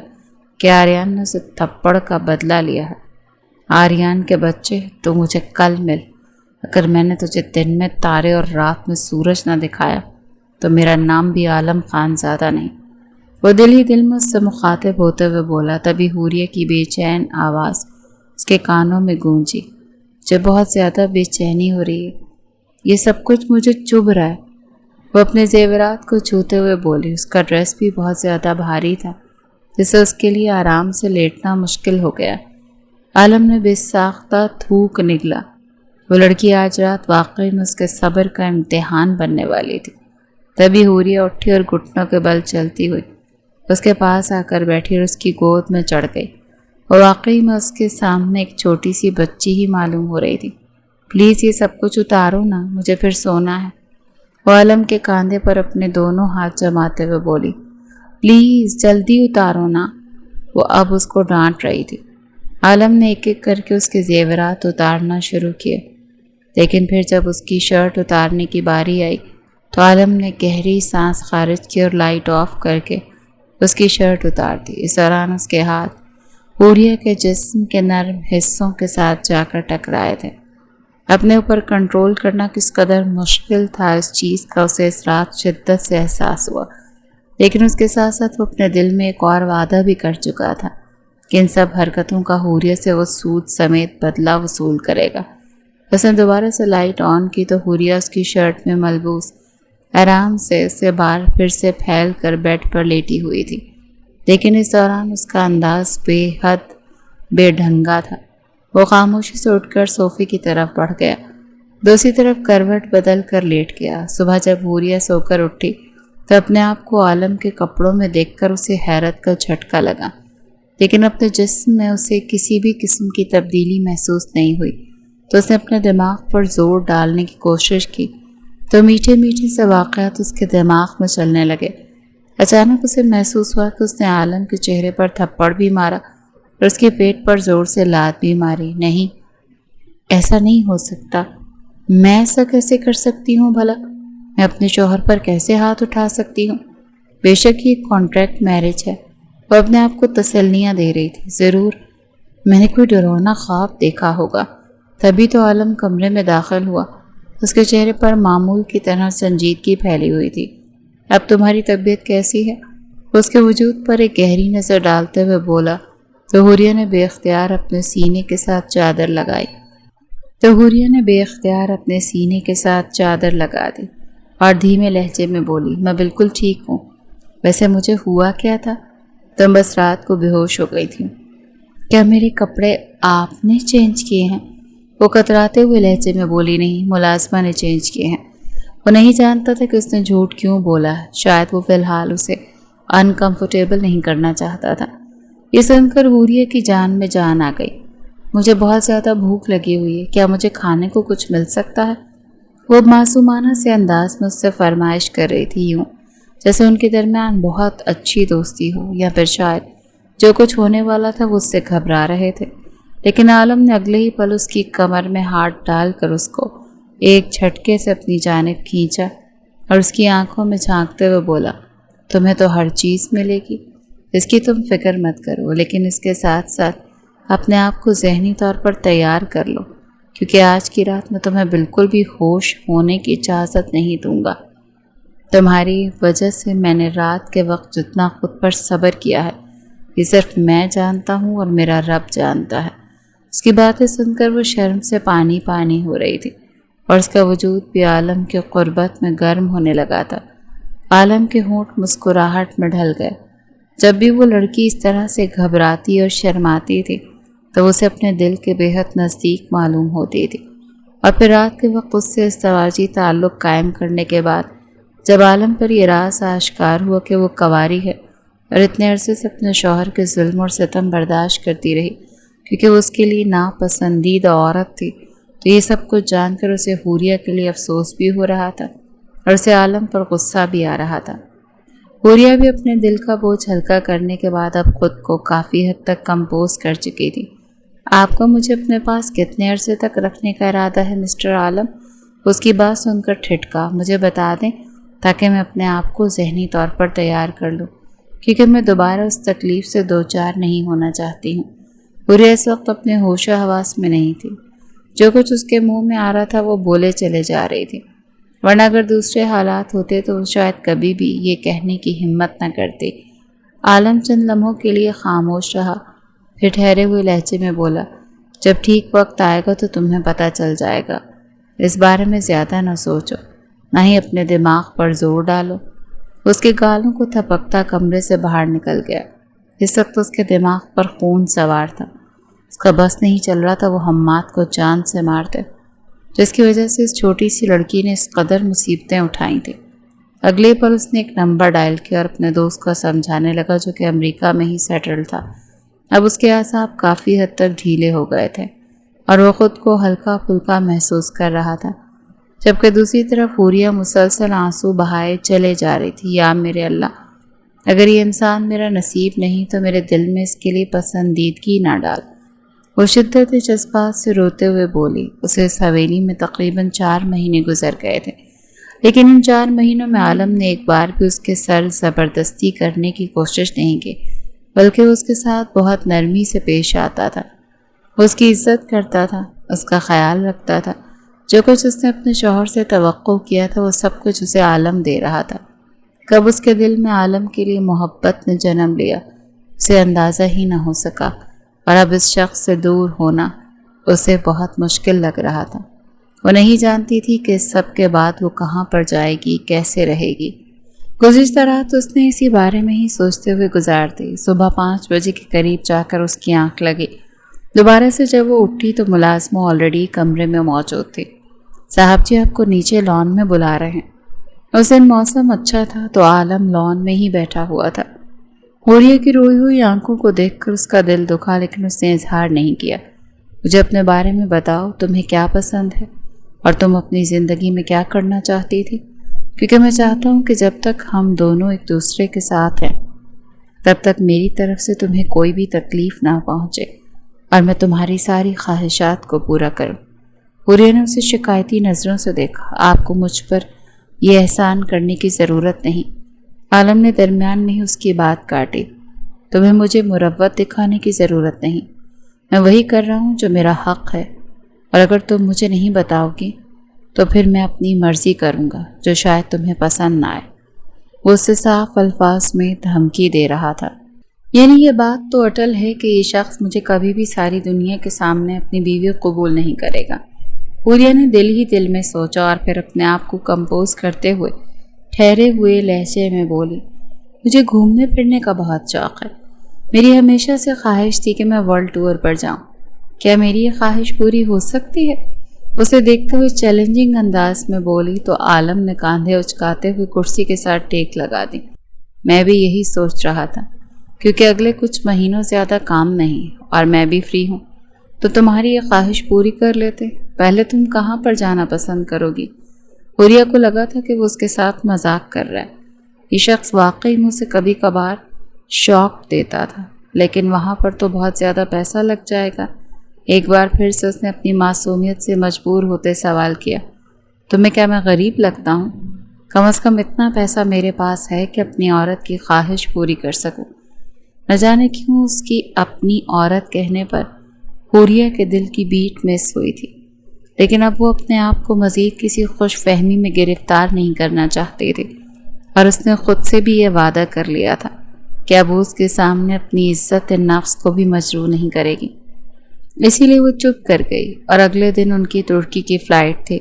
کہ آریان نے اسے تھپڑ کا بدلہ لیا ہے۔ آریان کے بچے، تو مجھے کل مل، اگر میں نے تجھے دن میں تارے اور رات میں سورج نہ دکھایا تو میرا نام بھی عالم خان زادہ نہیں۔ وہ دل ہی دل میں اس سے مخاطب ہوتے ہوئے بولا۔ تبھی حوریہ کی بے چین آواز اس کے کانوں میں گونجی، مجھے بہت زیادہ بے چینی ہو رہی ہے، یہ سب کچھ مجھے چبھ رہا ہے۔ وہ اپنے زیورات کو چھوتے ہوئے بولی۔ اس کا ڈریس بھی بہت زیادہ بھاری تھا جسے اس کے لیے آرام سے لیٹنا مشکل ہو گیا۔ عالم نے بے ساختہ تھوک نگلا۔ وہ لڑکی آج رات واقعی میں اس کے صبر کا امتحان بننے والی تھی۔ تبھی حوریہ اٹھی اور گھٹنوں کے بل چلتی ہوئی اس کے پاس آ کر بیٹھی اور اس کی گود میں چڑھ گئی۔ اور واقعی میں اس کے سامنے ایک چھوٹی سی بچی ہی معلوم ہو رہی تھی۔ پلیز یہ سب کچھ اتارو نا، مجھے پھر سونا ہے۔ وہ عالم کے کاندھے پر اپنے دونوں ہاتھ جماتے ہوئے بولی، پلیز جلدی اتارو نا۔ وہ اب اس کو ڈانٹ رہی تھی۔ عالم نے ایک ایک کر کے اس کے زیورات اتارنا شروع کیے، لیکن پھر جب اس کی شرٹ اتارنے کی باری آئی تو عالم نے گہری سانس خارج کی اور لائٹ آف کر کے اس کی شرٹ اتار دی۔ اس دوران اس کے ہاتھ حوریہ کے جسم کے نرم حصوں کے ساتھ جا کر ٹکرائے تھے۔ اپنے اوپر کنٹرول کرنا کس قدر مشکل تھا، اس چیز کا اسے اس رات شدت سے احساس ہوا، لیکن اس کے ساتھ ساتھ وہ اپنے دل میں ایک اور وعدہ بھی کر چکا تھا کہ ان سب حرکتوں کا حوریہ سے وہ سود سمیت بدلہ وصول کرے گا۔ اس نے دوبارہ سے لائٹ آن کی تو حوریہ اس کی شرٹ میں ملبوس آرام سے اسے بار پھر سے پھیل کر بیڈ پر لیٹی ہوئی تھی، لیکن اس دوران اس کا انداز بے حد بے ڈھنگا تھا۔ وہ خاموشی سے اٹھ کر صوفے کی طرف بڑھ گیا، دوسری طرف کروٹ بدل کر لیٹ گیا۔ صبح جب حوریہ سو کر اٹھی تو اپنے آپ کو عالم کے کپڑوں میں دیکھ کر اسے حیرت کا جھٹکا لگا، لیکن اپنے جسم میں اسے کسی بھی قسم کی تبدیلی محسوس نہیں ہوئی۔ تو اس نے اپنے دماغ پر زور ڈالنے کی کوشش کی تو میٹھے میٹھے سے واقعات اس کے دماغ میں چلنے لگے۔ اچانک اسے محسوس ہوا کہ اس نے عالم کے چہرے پر تھپڑ بھی مارا اور اس کے پیٹ پر زور سے لات بھی ماری۔ نہیں، ایسا نہیں ہو سکتا، میں ایسا کیسے کر سکتی ہوں بھلا؟ میں اپنے شوہر پر کیسے ہاتھ اٹھا سکتی ہوں؟ بے شک یہ کانٹریکٹ میرج ہے۔ وہ اپنے آپ کو تسلیاں دے رہی تھی۔ ضرور میں نے کوئی ڈراؤنا خواب دیکھا ہوگا۔ تبھی تو عالم کمرے میں داخل ہوا۔ اس کے چہرے پر معمول کی طرح سنجیدگی پھیلی ہوئی تھی۔ اب تمہاری طبیعت کیسی ہے؟ اس کے وجود پر ایک گہری نظر ڈالتے ہوئے بولا۔ تو حوریہ نے بے اختیار اپنے سینے کے ساتھ چادر لگا دی اور دھیمے لہجے میں بولی، میں بالکل ٹھیک ہوں۔ ویسے مجھے ہوا کیا تھا؟ تم بس رات کو بے ہوش ہو گئی تھی۔ کیا میرے کپڑے آپ نے چینج کیے ہیں؟ وہ کتراتے ہوئے لہجے میں بولی، نہیں، ملازمہ نے چینج کیے ہیں۔ وہ نہیں جانتا تھا کہ اس نے جھوٹ کیوں بولا ہے۔ شاید وہ فی الحال اسے انکمفرٹیبل نہیں کرنا چاہتا تھا۔ یہ سن کر حوریہ کی جان میں جان آ گئی۔ مجھے بہت زیادہ بھوک لگی ہوئی ہے، کیا مجھے کھانے کو کچھ مل سکتا ہے؟ وہ معصومانہ سے انداز میں اس سے فرمائش کر رہی تھی، یوں جیسے ان کے درمیان بہت اچھی دوستی ہو، یا پھر شاید جو کچھ ہونے والا تھا وہ اس سے گھبرا رہے تھے۔ لیکن عالم نے اگلے ہی پل اس کی کمر میں ہاتھ ڈال کر اس کو ایک جھٹکے سے اپنی جانب کھینچا اور اس کی آنکھوں میں جھانکتے ہوئے بولا، تمہیں تو ہر چیز ملے گی، اس کی تم فکر مت کرو، لیکن اس کے ساتھ ساتھ اپنے آپ کو ذہنی طور پر تیار کر لو، کیونکہ آج کی رات میں تمہیں بالکل بھی ہوش ہونے کی اجازت نہیں دوں گا۔ تمہاری وجہ سے میں نے رات کے وقت جتنا خود پر صبر کیا ہے، یہ صرف میں جانتا ہوں اور میرا رب جانتا ہے۔ اس کی باتیں سن کر وہ شرم سے پانی پانی ہو رہی تھی اور اس کا وجود بھی عالم کے قربت میں گرم ہونے لگا تھا۔ عالم کے ہونٹ مسکراہٹ میں ڈھل گئے۔ جب بھی وہ لڑکی اس طرح سے گھبراتی اور شرماتی تھی تو اسے اپنے دل کے بے حد نزدیک معلوم ہوتی تھی، اور پھر رات کے وقت اس سے ازدواجی تعلق قائم کرنے کے بعد جب عالم پر یہ راز آشکار ہوا کہ وہ کنواری ہے اور اتنے عرصے سے اپنے شوہر کے ظلم اور ستم برداشت کرتی رہی کیونکہ وہ اس کے لیے ناپسندیدہ عورت تھی، تو یہ سب کچھ جان کر اسے حوریہ کے لیے افسوس بھی ہو رہا تھا اور اسے عالم پر غصہ بھی آ رہا تھا۔ حوریہ بھی اپنے دل کا بوجھ ہلکا کرنے کے بعد اب خود کو کافی حد تک کمپوز کر چکی تھی۔ آپ کا مجھے اپنے پاس کتنے عرصے تک رکھنے کا ارادہ ہے مسٹر عالم؟ اس کی بات سن کر ٹھٹکا۔ مجھے بتا دیں تاکہ میں اپنے آپ کو ذہنی طور پر تیار کر لوں، کیونکہ میں دوبارہ اس تکلیف سے دوچار نہیں ہونا چاہتی ہوں۔ حوریہ اس وقت اپنے ہوش و حواس میں نہیں تھی۔ جو کچھ اس کے منہ میں آ رہا تھا وہ بولے چلے جا رہی تھی، ورنہ اگر دوسرے حالات ہوتے تو وہ شاید کبھی بھی یہ کہنے کی ہمت نہ کرتی۔ عالم چند لمحوں کے لیے خاموش رہا، پھر ٹھہرے ہوئے لہجے میں بولا، جب ٹھیک وقت آئے گا تو تمہیں پتہ چل جائے گا۔ اس بارے میں زیادہ نہ سوچو، نہ ہی اپنے دماغ پر زور ڈالو۔ اس کے گالوں کو تھپکتا کمرے سے باہر نکل گیا۔ اس وقت اس کے دماغ پر خون سوار تھا۔ اس کا بس نہیں چل رہا تھا وہ حماد کو جان سے مار دے، جس کی وجہ سے اس چھوٹی سی لڑکی نے اس قدر مصیبتیں اٹھائی تھیں۔ اگلے پر اس نے ایک نمبر ڈائل کیا اور اپنے دوست کو سمجھانے لگا جو کہ امریکہ میں ہی سیٹل تھا۔ اب اس کے اعصاب کافی حد تک ڈھیلے ہو گئے تھے اور وہ خود کو ہلکا پھلکا محسوس کر رہا تھا، جبکہ دوسری طرف حوریہ مسلسل آنسو بہائے چلے جا رہی تھی۔ یا میرے اللہ، اگر یہ انسان میرا نصیب نہیں تو میرے دل میں اس کے لیے پسندیدگی نہ ڈال۔ وہ شدت جذبات سے روتے ہوئے بولی۔ اسے اس حویلی میں تقریباً 4 مہینے گزر گئے تھے، لیکن ان 4 مہینوں میں عالم نے ایک بار بھی اس کے سر زبردستی کرنے کی کوشش نہیں کی، بلکہ وہ اس کے ساتھ بہت نرمی سے پیش آتا تھا۔ وہ اس کی عزت کرتا تھا، اس کا خیال رکھتا تھا۔ جو کچھ اس نے اپنے شوہر سے توقع کیا تھا وہ سب کچھ اسے عالم دے رہا تھا۔ کب اس کے دل میں عالم کے لیے محبت نے جنم لیا اسے اندازہ ہی نہ ہو سکا، اور اب اس شخص سے دور ہونا اسے بہت مشکل لگ رہا تھا۔ وہ نہیں جانتی تھی کہ اس سب کے بعد وہ کہاں پر جائے گی، کیسے رہے گی۔ گزشتہ رات اس نے اسی بارے میں ہی سوچتے ہوئے گزار دی۔ صبح 5 بجے کے قریب جا کر اس کی آنکھ لگی۔ دوبارہ سے جب وہ اٹھی تو ملازمہ آلریڈی کمرے میں موجود تھی۔ صاحب جی آپ کو نیچے لان میں بلا رہے ہیں۔ اس دن موسم اچھا تھا تو عالم لان میں ہی بیٹھا ہوا تھا۔ حوریہ کی روئی ہوئی آنکھوں کو دیکھ کر اس کا دل دکھا، لیکن اس نے اظہار نہیں کیا۔ مجھے اپنے بارے میں بتاؤ، تمہیں کیا پسند ہے؟ اور تم اپنی زندگی میں کیا کرنا چاہتی تھی؟ کیونکہ میں چاہتا ہوں کہ جب تک ہم دونوں ایک دوسرے کے ساتھ ہیں تب تک میری طرف سے تمہیں کوئی بھی تکلیف نہ پہنچے اور میں تمہاری ساری خواہشات کو پورا کروں۔ حوریہ نے اسے شکایتی نظروں سے دیکھا۔ آپ کو مجھ پر یہ احسان کرنے کی ضرورت نہیں۔ عالم نے درمیان میں ہی اس کی بات کاٹی۔ تمہیں مجھے مروت دکھانے کی ضرورت نہیں، میں وہی کر رہا ہوں جو میرا حق ہے، اور اگر تم مجھے نہیں بتاؤ گی تو پھر میں اپنی مرضی کروں گا جو شاید تمہیں پسند نہ آئے۔ وہ اسے صاف الفاظ میں دھمکی دے رہا تھا۔ یعنی یہ بات تو اٹل ہے کہ یہ شخص مجھے کبھی بھی ساری دنیا کے سامنے اپنی بیوی قبول نہیں کرے گا۔ حوریہ نے دل ہی دل میں سوچا اور پھر اپنے آپ کو کمپوز کرتے ہوئے ٹھہرے ہوئے لہجے میں بولی، مجھے گھومنے پھرنے کا بہت شوق ہے۔ میری ہمیشہ سے خواہش تھی کہ میں ورلڈ ٹور پر جاؤں۔ کیا میری یہ خواہش پوری ہو سکتی ہے؟ اسے دیکھتے ہوئے چیلنجنگ انداز میں بولی تو عالم نے کاندھے اچکاتے ہوئے کرسی کے ساتھ ٹیک لگا دی۔ میں بھی یہی سوچ رہا تھا، کیونکہ اگلے کچھ مہینوں زیادہ کام نہیں اور میں بھی فری ہوں، تو تمہاری یہ خواہش پوری کر لیتے۔ پہلے تم کہاں پر جانا پسند کرو گی؟ حوریہ کو لگا تھا کہ وہ اس کے ساتھ مذاق کر رہا ہے۔ یہ شخص واقعی مجھ سے کبھی کبھار شوق دیتا تھا، لیکن وہاں پر تو بہت زیادہ پیسہ لگ جائے گا۔ ایک بار پھر سے اس نے اپنی معصومیت سے مجبور ہوتے سوال کیا، تمہیں کیا میں غریب لگتا ہوں؟ کم از کم اتنا پیسہ میرے پاس ہے کہ اپنی عورت کی خواہش پوری کر سکوں۔ نہ جانے کیوں اس کی اپنی عورت کہنے پر حوریہ کے دل کی بیٹ مس ہوئی تھی، لیکن اب وہ اپنے آپ کو مزید کسی خوش فہمی میں گرفتار نہیں کرنا چاہتے تھے، اور اس نے خود سے بھی یہ وعدہ کر لیا تھا کہ اب اس کے سامنے اپنی عزت نفس کو بھی مجروح نہیں کرے گی۔ اسی لیے وہ چپ کر گئی اور اگلے دن ان کی ترکی کی فلائٹ تھی۔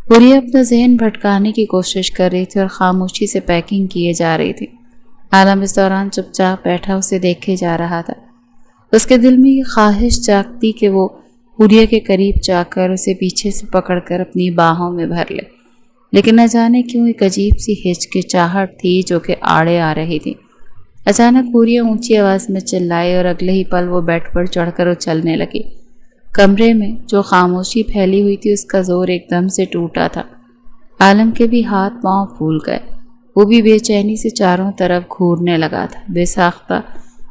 حوریہ اپنا ذہن بھٹکانے کی کوشش کر رہی تھی اور خاموشی سے پیکنگ کیے جا رہی تھی۔ عالم اس دوران چپ چاپ بیٹھا اسے دیکھے جا رہا تھا۔ اس کے دل میں یہ خواہش جاگتی کہ وہ حوریہ کے قریب جا کر اسے پیچھے سے پکڑ کر اپنی باہوں میں بھر لے، لیکن نہ جانے کیوں ایک عجیب سی ہچکچاہٹ تھی جو کہ آڑے آ رہی تھی۔ اچانک حوریہ اونچی آواز میں چلائے اور اگلے ہی پل وہ بیڈ پر چڑھ کر اچھلنے لگی۔ کمرے میں جو خاموشی پھیلی ہوئی تھی اس کا زور ایک دم سے ٹوٹا تھا۔ عالم کے بھی ہاتھ پاؤں پھول گئے، وہ بھی بے چینی سے چاروں طرف گھورنے لگا تھا۔ بے ساختہ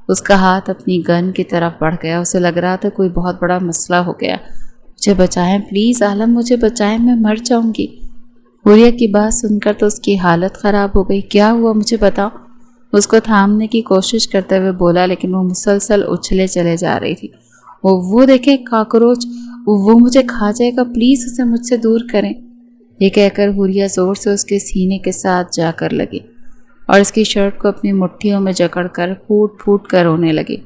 اس کا ہاتھ اپنی گن کی طرف بڑھ گیا۔ اسے لگ رہا تھا کوئی بہت بڑا مسئلہ ہو گیا۔ مجھے بچائیں پلیز عالم، مجھے بچائیں، میں مر جاؤں گی۔ حوریہ کی بات سن کر تو اس کی حالت خراب ہو گئی۔ کیا ہوا مجھے بتاؤ؟ اس کو تھامنے کی کوشش کرتے ہوئے بولا، لیکن وہ مسلسل اچھلے چلے جا رہی تھی۔ وہ دیکھیں کاکروچ، وہ مجھے کھا جائے گا، پلیز اسے مجھ سے دور کریں۔ یہ کہہ کر حوریہ زور سے اس کے سینے کے ساتھ جا کر لگی اور اس کی شرٹ کو اپنی مٹھیوں میں جکڑ کر پھوٹ پھوٹ کر رونے لگی۔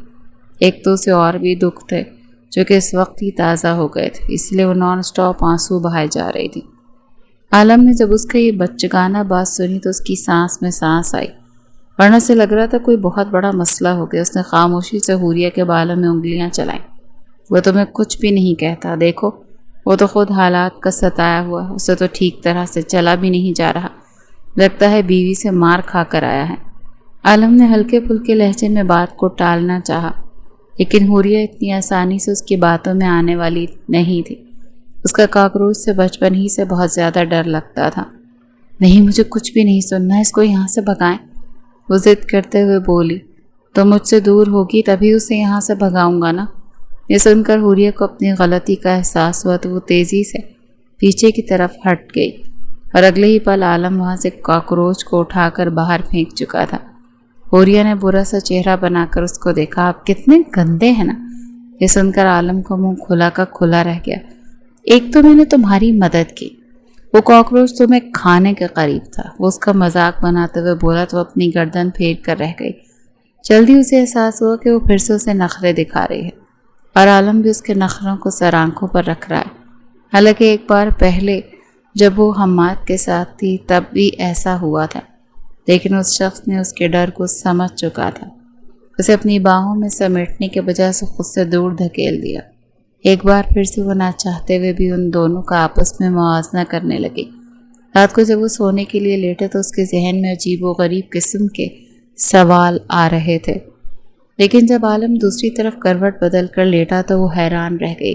ایک تو اسے اور بھی دکھ تھے جو کہ اس وقت ہی تازہ ہو گئے تھے، اس لیے وہ نان سٹاپ آنسو بہائے جا رہی تھی۔ عالم نے جب اس کا یہ بچگانہ بات سنی تو اس کی سانس میں سانس آئی، ورنہ سے لگ رہا تھا کوئی بہت بڑا مسئلہ ہو گیا۔ اس نے خاموشی سے حوریہ کے بالوں میں انگلیاں چلائیں۔ وہ تمہیں کچھ بھی نہیں کہتا، دیکھو وہ تو خود حالات کا ستایا ہوا، اسے تو ٹھیک طرح سے چلا بھی نہیں جا رہا، لگتا ہے بیوی سے مار کھا کر آیا ہے۔ عالم نے ہلکے پھلکے لہجے میں بات کو ٹالنا چاہا، لیکن حوریہ اتنی آسانی سے اس کی باتوں میں آنے والی نہیں تھی۔ اس کا کاکروچ سے بچپن ہی سے بہت زیادہ ڈر لگتا تھا۔ نہیں، مجھے کچھ بھی نہیں سننا، اس کو یہاں سے بھگائیں، وہ ضد کرتے ہوئے بولی۔ تو مجھ سے دور ہوگی تبھی اسے یہاں سے بھگاؤں گا نا۔ یہ سن کر حوریہ کو اپنی غلطی کا احساس ہوا تو وہ تیزی سے پیچھے کی طرف ہٹ گئی اور اگلے ہی پل عالم وہاں سے کاکروچ کو اٹھا کر باہر پھینک چکا تھا۔ حوریہ نے برا سا چہرہ بنا کر اس کو دیکھا۔ آپ کتنے گندے ہیں نا۔ یہ سن کر عالم کو منہ کھلا کا کھلا رہ گیا۔ ایک تو میں نے تمہاری مدد کی، وہ کاکروچ تمہیں کھانے کے قریب تھا، وہ اس کا مذاق بناتے ہوئے بولا تو اپنی گردن پھیر کر رہ گئی۔ جلدی اسے احساس ہوا کہ وہ پھر سے اسے نخرے دکھا رہی ہے اور عالم بھی اس کے نخروں کو سر آنکھوں پر رکھ رہا ہے۔ حالانکہ ایک بار پہلے جب وہ حماد کے ساتھ تھی تب بھی ایسا ہوا تھا، لیکن اس شخص نے اس کے ڈر کو سمجھ چکا تھا۔ اسے اپنی باہوں میں سمیٹنے کے بجائے سے خود سے دور دھکیل دیا۔ ایک بار پھر سے وہ نہ چاہتے ہوئے بھی ان دونوں کا آپس میں موازنہ کرنے لگی۔ رات کو جب وہ سونے کے لیے لیٹے تو اس کے ذہن میں عجیب و غریب قسم کے سوال آ رہے تھے، لیکن جب عالم دوسری طرف کروٹ بدل کر لیٹا تو وہ حیران رہ گئی۔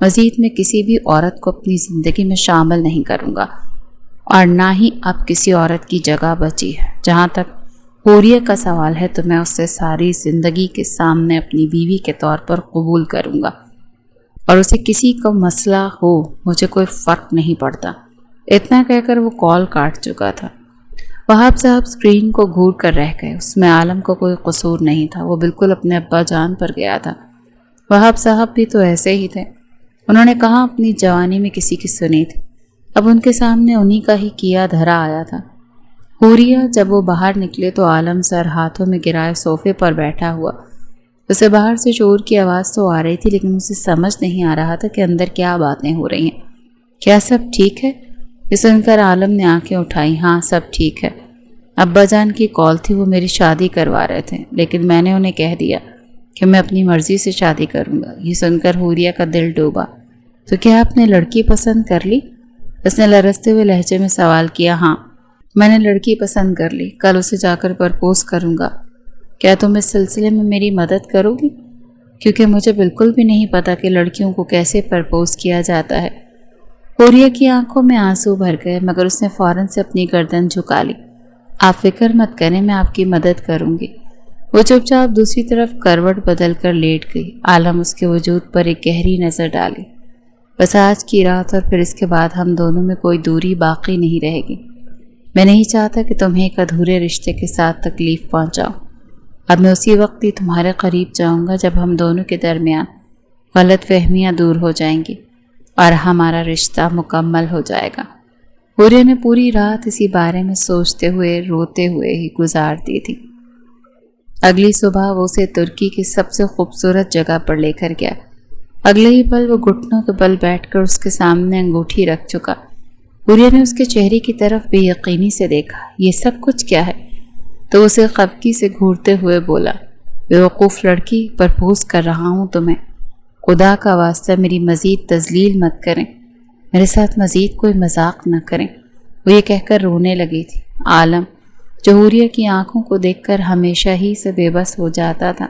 مزید میں کسی بھی عورت کو اپنی زندگی میں شامل نہیں کروں گا، اور نہ ہی اب کسی عورت کی جگہ بچی ہے۔ جہاں تک حوریہ کا سوال ہے تو میں اسے ساری زندگی کے سامنے اپنی بیوی کے طور پر قبول کروں گا، اور اسے کسی کو مسئلہ ہو مجھے کوئی فرق نہیں پڑتا۔ اتنا کہہ کر وہ کال کاٹ چکا تھا۔ وہاب صاحب اسکرین کو گھور کر رہ گئے۔ اس میں عالم کو کوئی قصور نہیں تھا، وہ بالکل اپنے ابا جان پر گیا تھا۔ وہاب صاحب بھی تو ایسے ہی تھے، انہوں نے کہاں اپنی جوانی میں کسی کی سنی تھی، اب ان کے سامنے انہی کا ہی کیا دھرا آیا تھا۔ حوریہ جب وہ باہر نکلے تو عالم سر ہاتھوں میں گرائے صوفے پر بیٹھا ہوا۔ اسے باہر سے شور کی آواز تو آ رہی تھی، لیکن اسے سمجھ نہیں آ رہا تھا کہ اندر کیا باتیں ہو رہی ہیں۔ کیا سب ٹھیک ہے؟ یہ سن کر عالم نے آنکھیں اٹھائی۔ ہاں سب ٹھیک ہے، ابا جان کی کال تھی، وہ میری شادی کروا رہے تھے، لیکن میں نے انہیں کہہ دیا کہ میں اپنی مرضی سے شادی کروں گا۔ یہ سن کر حوریہ کا دل ڈوبا۔ تو کیا آپ نے لڑکی پسند کر لی؟ اس نے لرزتے ہوئے لہجے میں سوال کیا۔ ہاں میں نے لڑکی پسند کر لی، کل اسے جا کر پرپوز کروں گا۔ کیا تم اس سلسلے میں میری مدد کرو گی؟ کیونکہ مجھے بالکل بھی نہیں پتا کہ لڑکیوں کو کیسے پرپوز کیا جاتا ہے۔ حوریہ کی آنکھوں میں آنسو بھر گئے، مگر اس نے فوراً سے اپنی گردن جھکا لی۔ آپ فکر مت کریں، میں آپ کی مدد کروں گی۔ وہ چپ چاپ دوسری طرف کروٹ بدل کر لیٹ گئی۔ عالم اس کے وجود پر ایک گہری نظر ڈالی۔ بس آج کی رات اور پھر اس کے بعد ہم دونوں میں کوئی دوری باقی نہیں رہے گی۔ میں نہیں چاہتا کہ تمہیں ایک ادھورے رشتے کے ساتھ تکلیف پہنچاؤں۔ اب میں اسی وقت ہی تمہارے قریب جاؤں گا جب ہم دونوں کے درمیان غلط فہمیاں دور ہو جائیں گی اور ہمارا رشتہ مکمل ہو جائے گا۔ حوریہ نے پوری رات اسی بارے میں سوچتے ہوئے روتے ہوئے ہی گزار دی تھی۔ اگلی صبح وہ اسے ترکی کی سب سے خوبصورت جگہ پر لے کر گیا۔ اگلے ہی پل وہ گھٹنوں کے بل بیٹھ کر اس کے سامنے انگوٹھی رکھ چکا۔ حوریہ نے اس کے چہرے کی طرف بے یقینی سے دیکھا۔ یہ سب کچھ کیا ہے؟ تو اسے خفگی سے گھورتے ہوئے بولا، بیوقوف لڑکی، پرپوز کر رہا ہوں تمہیں، خدا کا واسطہ میری مزید تذلیل مت کریں، میرے ساتھ مزید کوئی مذاق نہ کریں۔ وہ یہ کہہ کر رونے لگی تھی۔ عالم جو حوریہ کی آنکھوں کو دیکھ کر ہمیشہ ہی سے بے بس ہو جاتا تھا،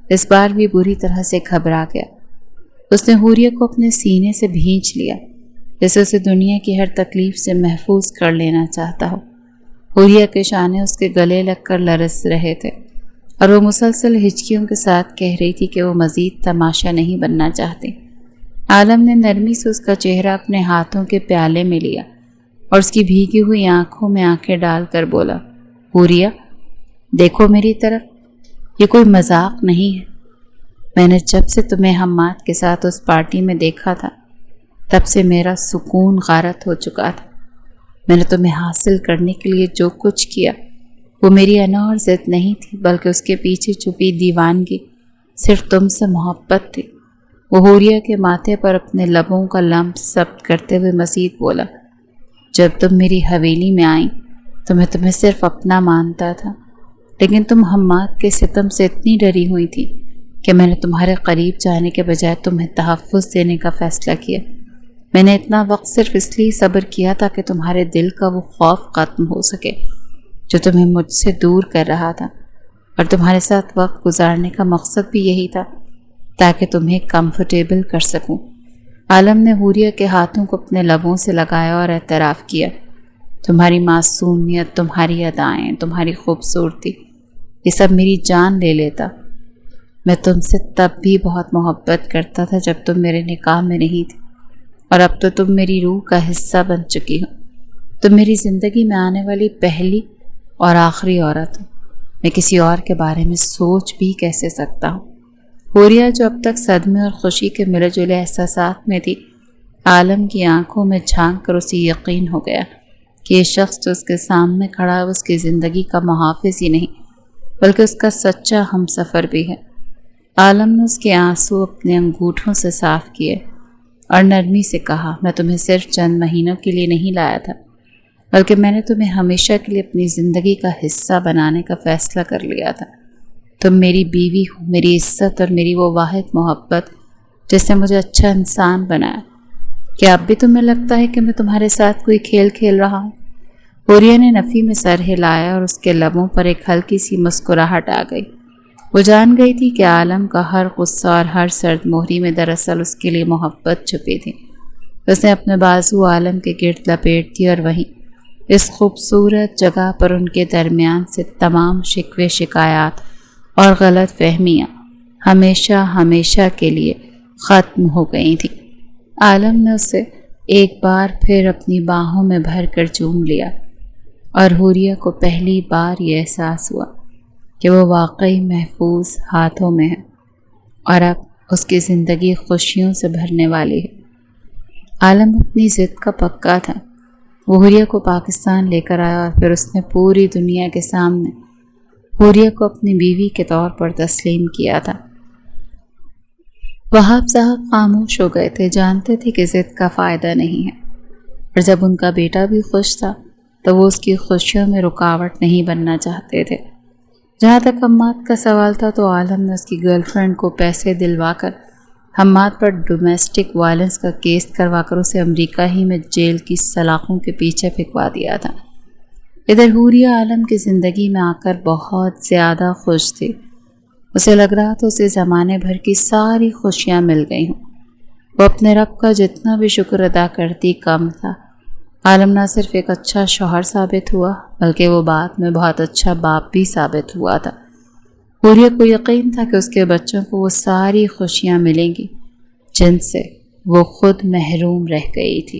اس بار بھی بری طرح سے گھبرا گیا۔ اس نے حوریہ کو اپنے سینے سے بھینچ لیا، جیسے اسے دنیا کی ہر تکلیف سے محفوظ کر لینا چاہتا ہو۔ حوریہ کے شانے اس کے گلے لگ کر لرز رہے تھے، اور وہ مسلسل ہچکیوں کے ساتھ کہہ رہی تھی کہ وہ مزید تماشا نہیں بننا چاہتی۔ عالم نے نرمی سے اس کا چہرہ اپنے ہاتھوں کے پیالے میں لیا اور اس کی بھیگی ہوئی آنکھوں میں آنکھیں ڈال کر بولا، حوریہ دیکھو میری طرف، یہ کوئی مذاق نہیں ہے۔ میں نے جب سے تمہیں حماد کے ساتھ اس پارٹی میں دیکھا تھا، تب سے میرا سکون غارت ہو چکا تھا۔ میں نے تمہیں حاصل کرنے کے لیے جو کچھ کیا وہ میری انا اور ضد نہیں تھی، بلکہ اس کے پیچھے چھپی دیوانگی صرف تم سے محبت تھی۔ وہ حوریہ کے ماتھے پر اپنے لبوں کا لمس ضبط کرتے ہوئے مزید بولا، جب تم میری حویلی میں آئیں تو میں تمہیں صرف اپنا مانتا تھا، لیکن تم حماد کے ستم سے اتنی ڈری ہوئی تھی کہ میں نے تمہارے قریب جانے کے بجائے تمہیں تحفظ دینے کا فیصلہ کیا۔ میں نے اتنا وقت صرف اس لیے صبر کیا تاکہ تمہارے دل کا وہ خوف ختم ہو سکے جو تمہیں مجھ سے دور کر رہا تھا، اور تمہارے ساتھ وقت گزارنے کا مقصد بھی یہی تھا تاکہ تمہیں کمفرٹیبل کر سکوں۔ عالم نے حوریہ کے ہاتھوں کو اپنے لبوں سے لگایا اور اعتراف کیا، تمہاری معصومیت، تمہاری ادائیں، تمہاری خوبصورتی، یہ سب میری جان لے لیتا۔ میں تم سے تب بھی بہت محبت کرتا تھا جب تم میرے نکاح میں نہیں تھی، اور اب تو تم میری روح کا حصہ بن چکی ہو۔ تم میری زندگی میں آنے والی پہلی اور آخری عورت ہو۔ میں کسی اور کے بارے میں سوچ بھی کیسے سکتا ہوں؟ حوریہ جو اب تک صدمے اور خوشی کے ملے جلے احساسات میں تھی، عالم کی آنکھوں میں جھانک کر اسے یقین ہو گیا کہ یہ شخص جو اس کے سامنے کھڑا ہے اس کی زندگی کا محافظ ہی نہیں بلکہ اس کا سچا ہم سفر بھی ہے۔ عالم نے اس کے آنسو اپنے انگوٹھوں سے صاف کیے اور نرمی سے کہا، میں تمہیں صرف چند مہینوں کے لیے نہیں لایا تھا، بلکہ میں نے تمہیں ہمیشہ کے لیے اپنی زندگی کا حصہ بنانے کا فیصلہ کر لیا تھا۔ تم میری بیوی ہو، میری عزت اور میری وہ واحد محبت جس نے مجھے اچھا انسان بنایا۔ کیا اب بھی تمہیں لگتا ہے کہ میں تمہارے ساتھ کوئی کھیل کھیل رہا ہوں؟ حوریہ نے نفی میں سر ہلایا اور اس کے لبوں پر ایک ہلکی سی مسکراہٹ آ گئی۔ وہ جان گئی تھی کہ عالم کا ہر غصہ اور ہر سرد مہری میں دراصل اس کے لیے محبت چھپی تھی۔ اس نے اپنے بازو عالم کے گرد لپیٹ دی اور وہیں اس خوبصورت جگہ پر ان کے درمیان سے تمام شکوے شکایات اور غلط فہمیاں ہمیشہ ہمیشہ کے لیے ختم ہو گئی تھیں۔ عالم نے اسے ایک بار پھر اپنی باہوں میں بھر کر چوم لیا اور حوریہ کو پہلی بار یہ احساس ہوا کہ وہ واقعی محفوظ ہاتھوں میں ہے اور اب اس کی زندگی خوشیوں سے بھرنے والی ہے۔ عالم اپنی ضد کا پکا تھا۔ وہ حوریہ کو پاکستان لے کر آیا اور پھر اس نے پوری دنیا کے سامنے حوریہ کو اپنی بیوی کے طور پر تسلیم کیا تھا۔ وہاب صاحب خاموش ہو گئے تھے، جانتے تھے کہ ضد کا فائدہ نہیں ہے، اور جب ان کا بیٹا بھی خوش تھا تو وہ اس کی خوشیوں میں رکاوٹ نہیں بننا چاہتے تھے۔ جہاں تک حماد کا سوال تھا تو عالم نے اس کی گرل فرینڈ کو پیسے دلوا کر حماد پر ڈومیسٹک وائلنس کا کیس کروا کر اسے امریکہ ہی میں جیل کی سلاخوں کے پیچھے پھینکوا دیا تھا۔ ادھر حوریہ عالم کی زندگی میں آ کر بہت زیادہ خوش تھی۔ اسے لگ رہا تھا اسے زمانے بھر کی ساری خوشیاں مل گئی ہوں۔ وہ اپنے رب کا جتنا بھی شکر ادا کرتی کم تھا۔ عالم نہ صرف ایک اچھا شوہر ثابت ہوا بلکہ وہ بعد میں بہت اچھا باپ بھی ثابت ہوا تھا۔ حوریہ کو یقین تھا کہ اس کے بچوں کو وہ ساری خوشیاں ملیں گی جن سے وہ خود محروم رہ گئی تھی۔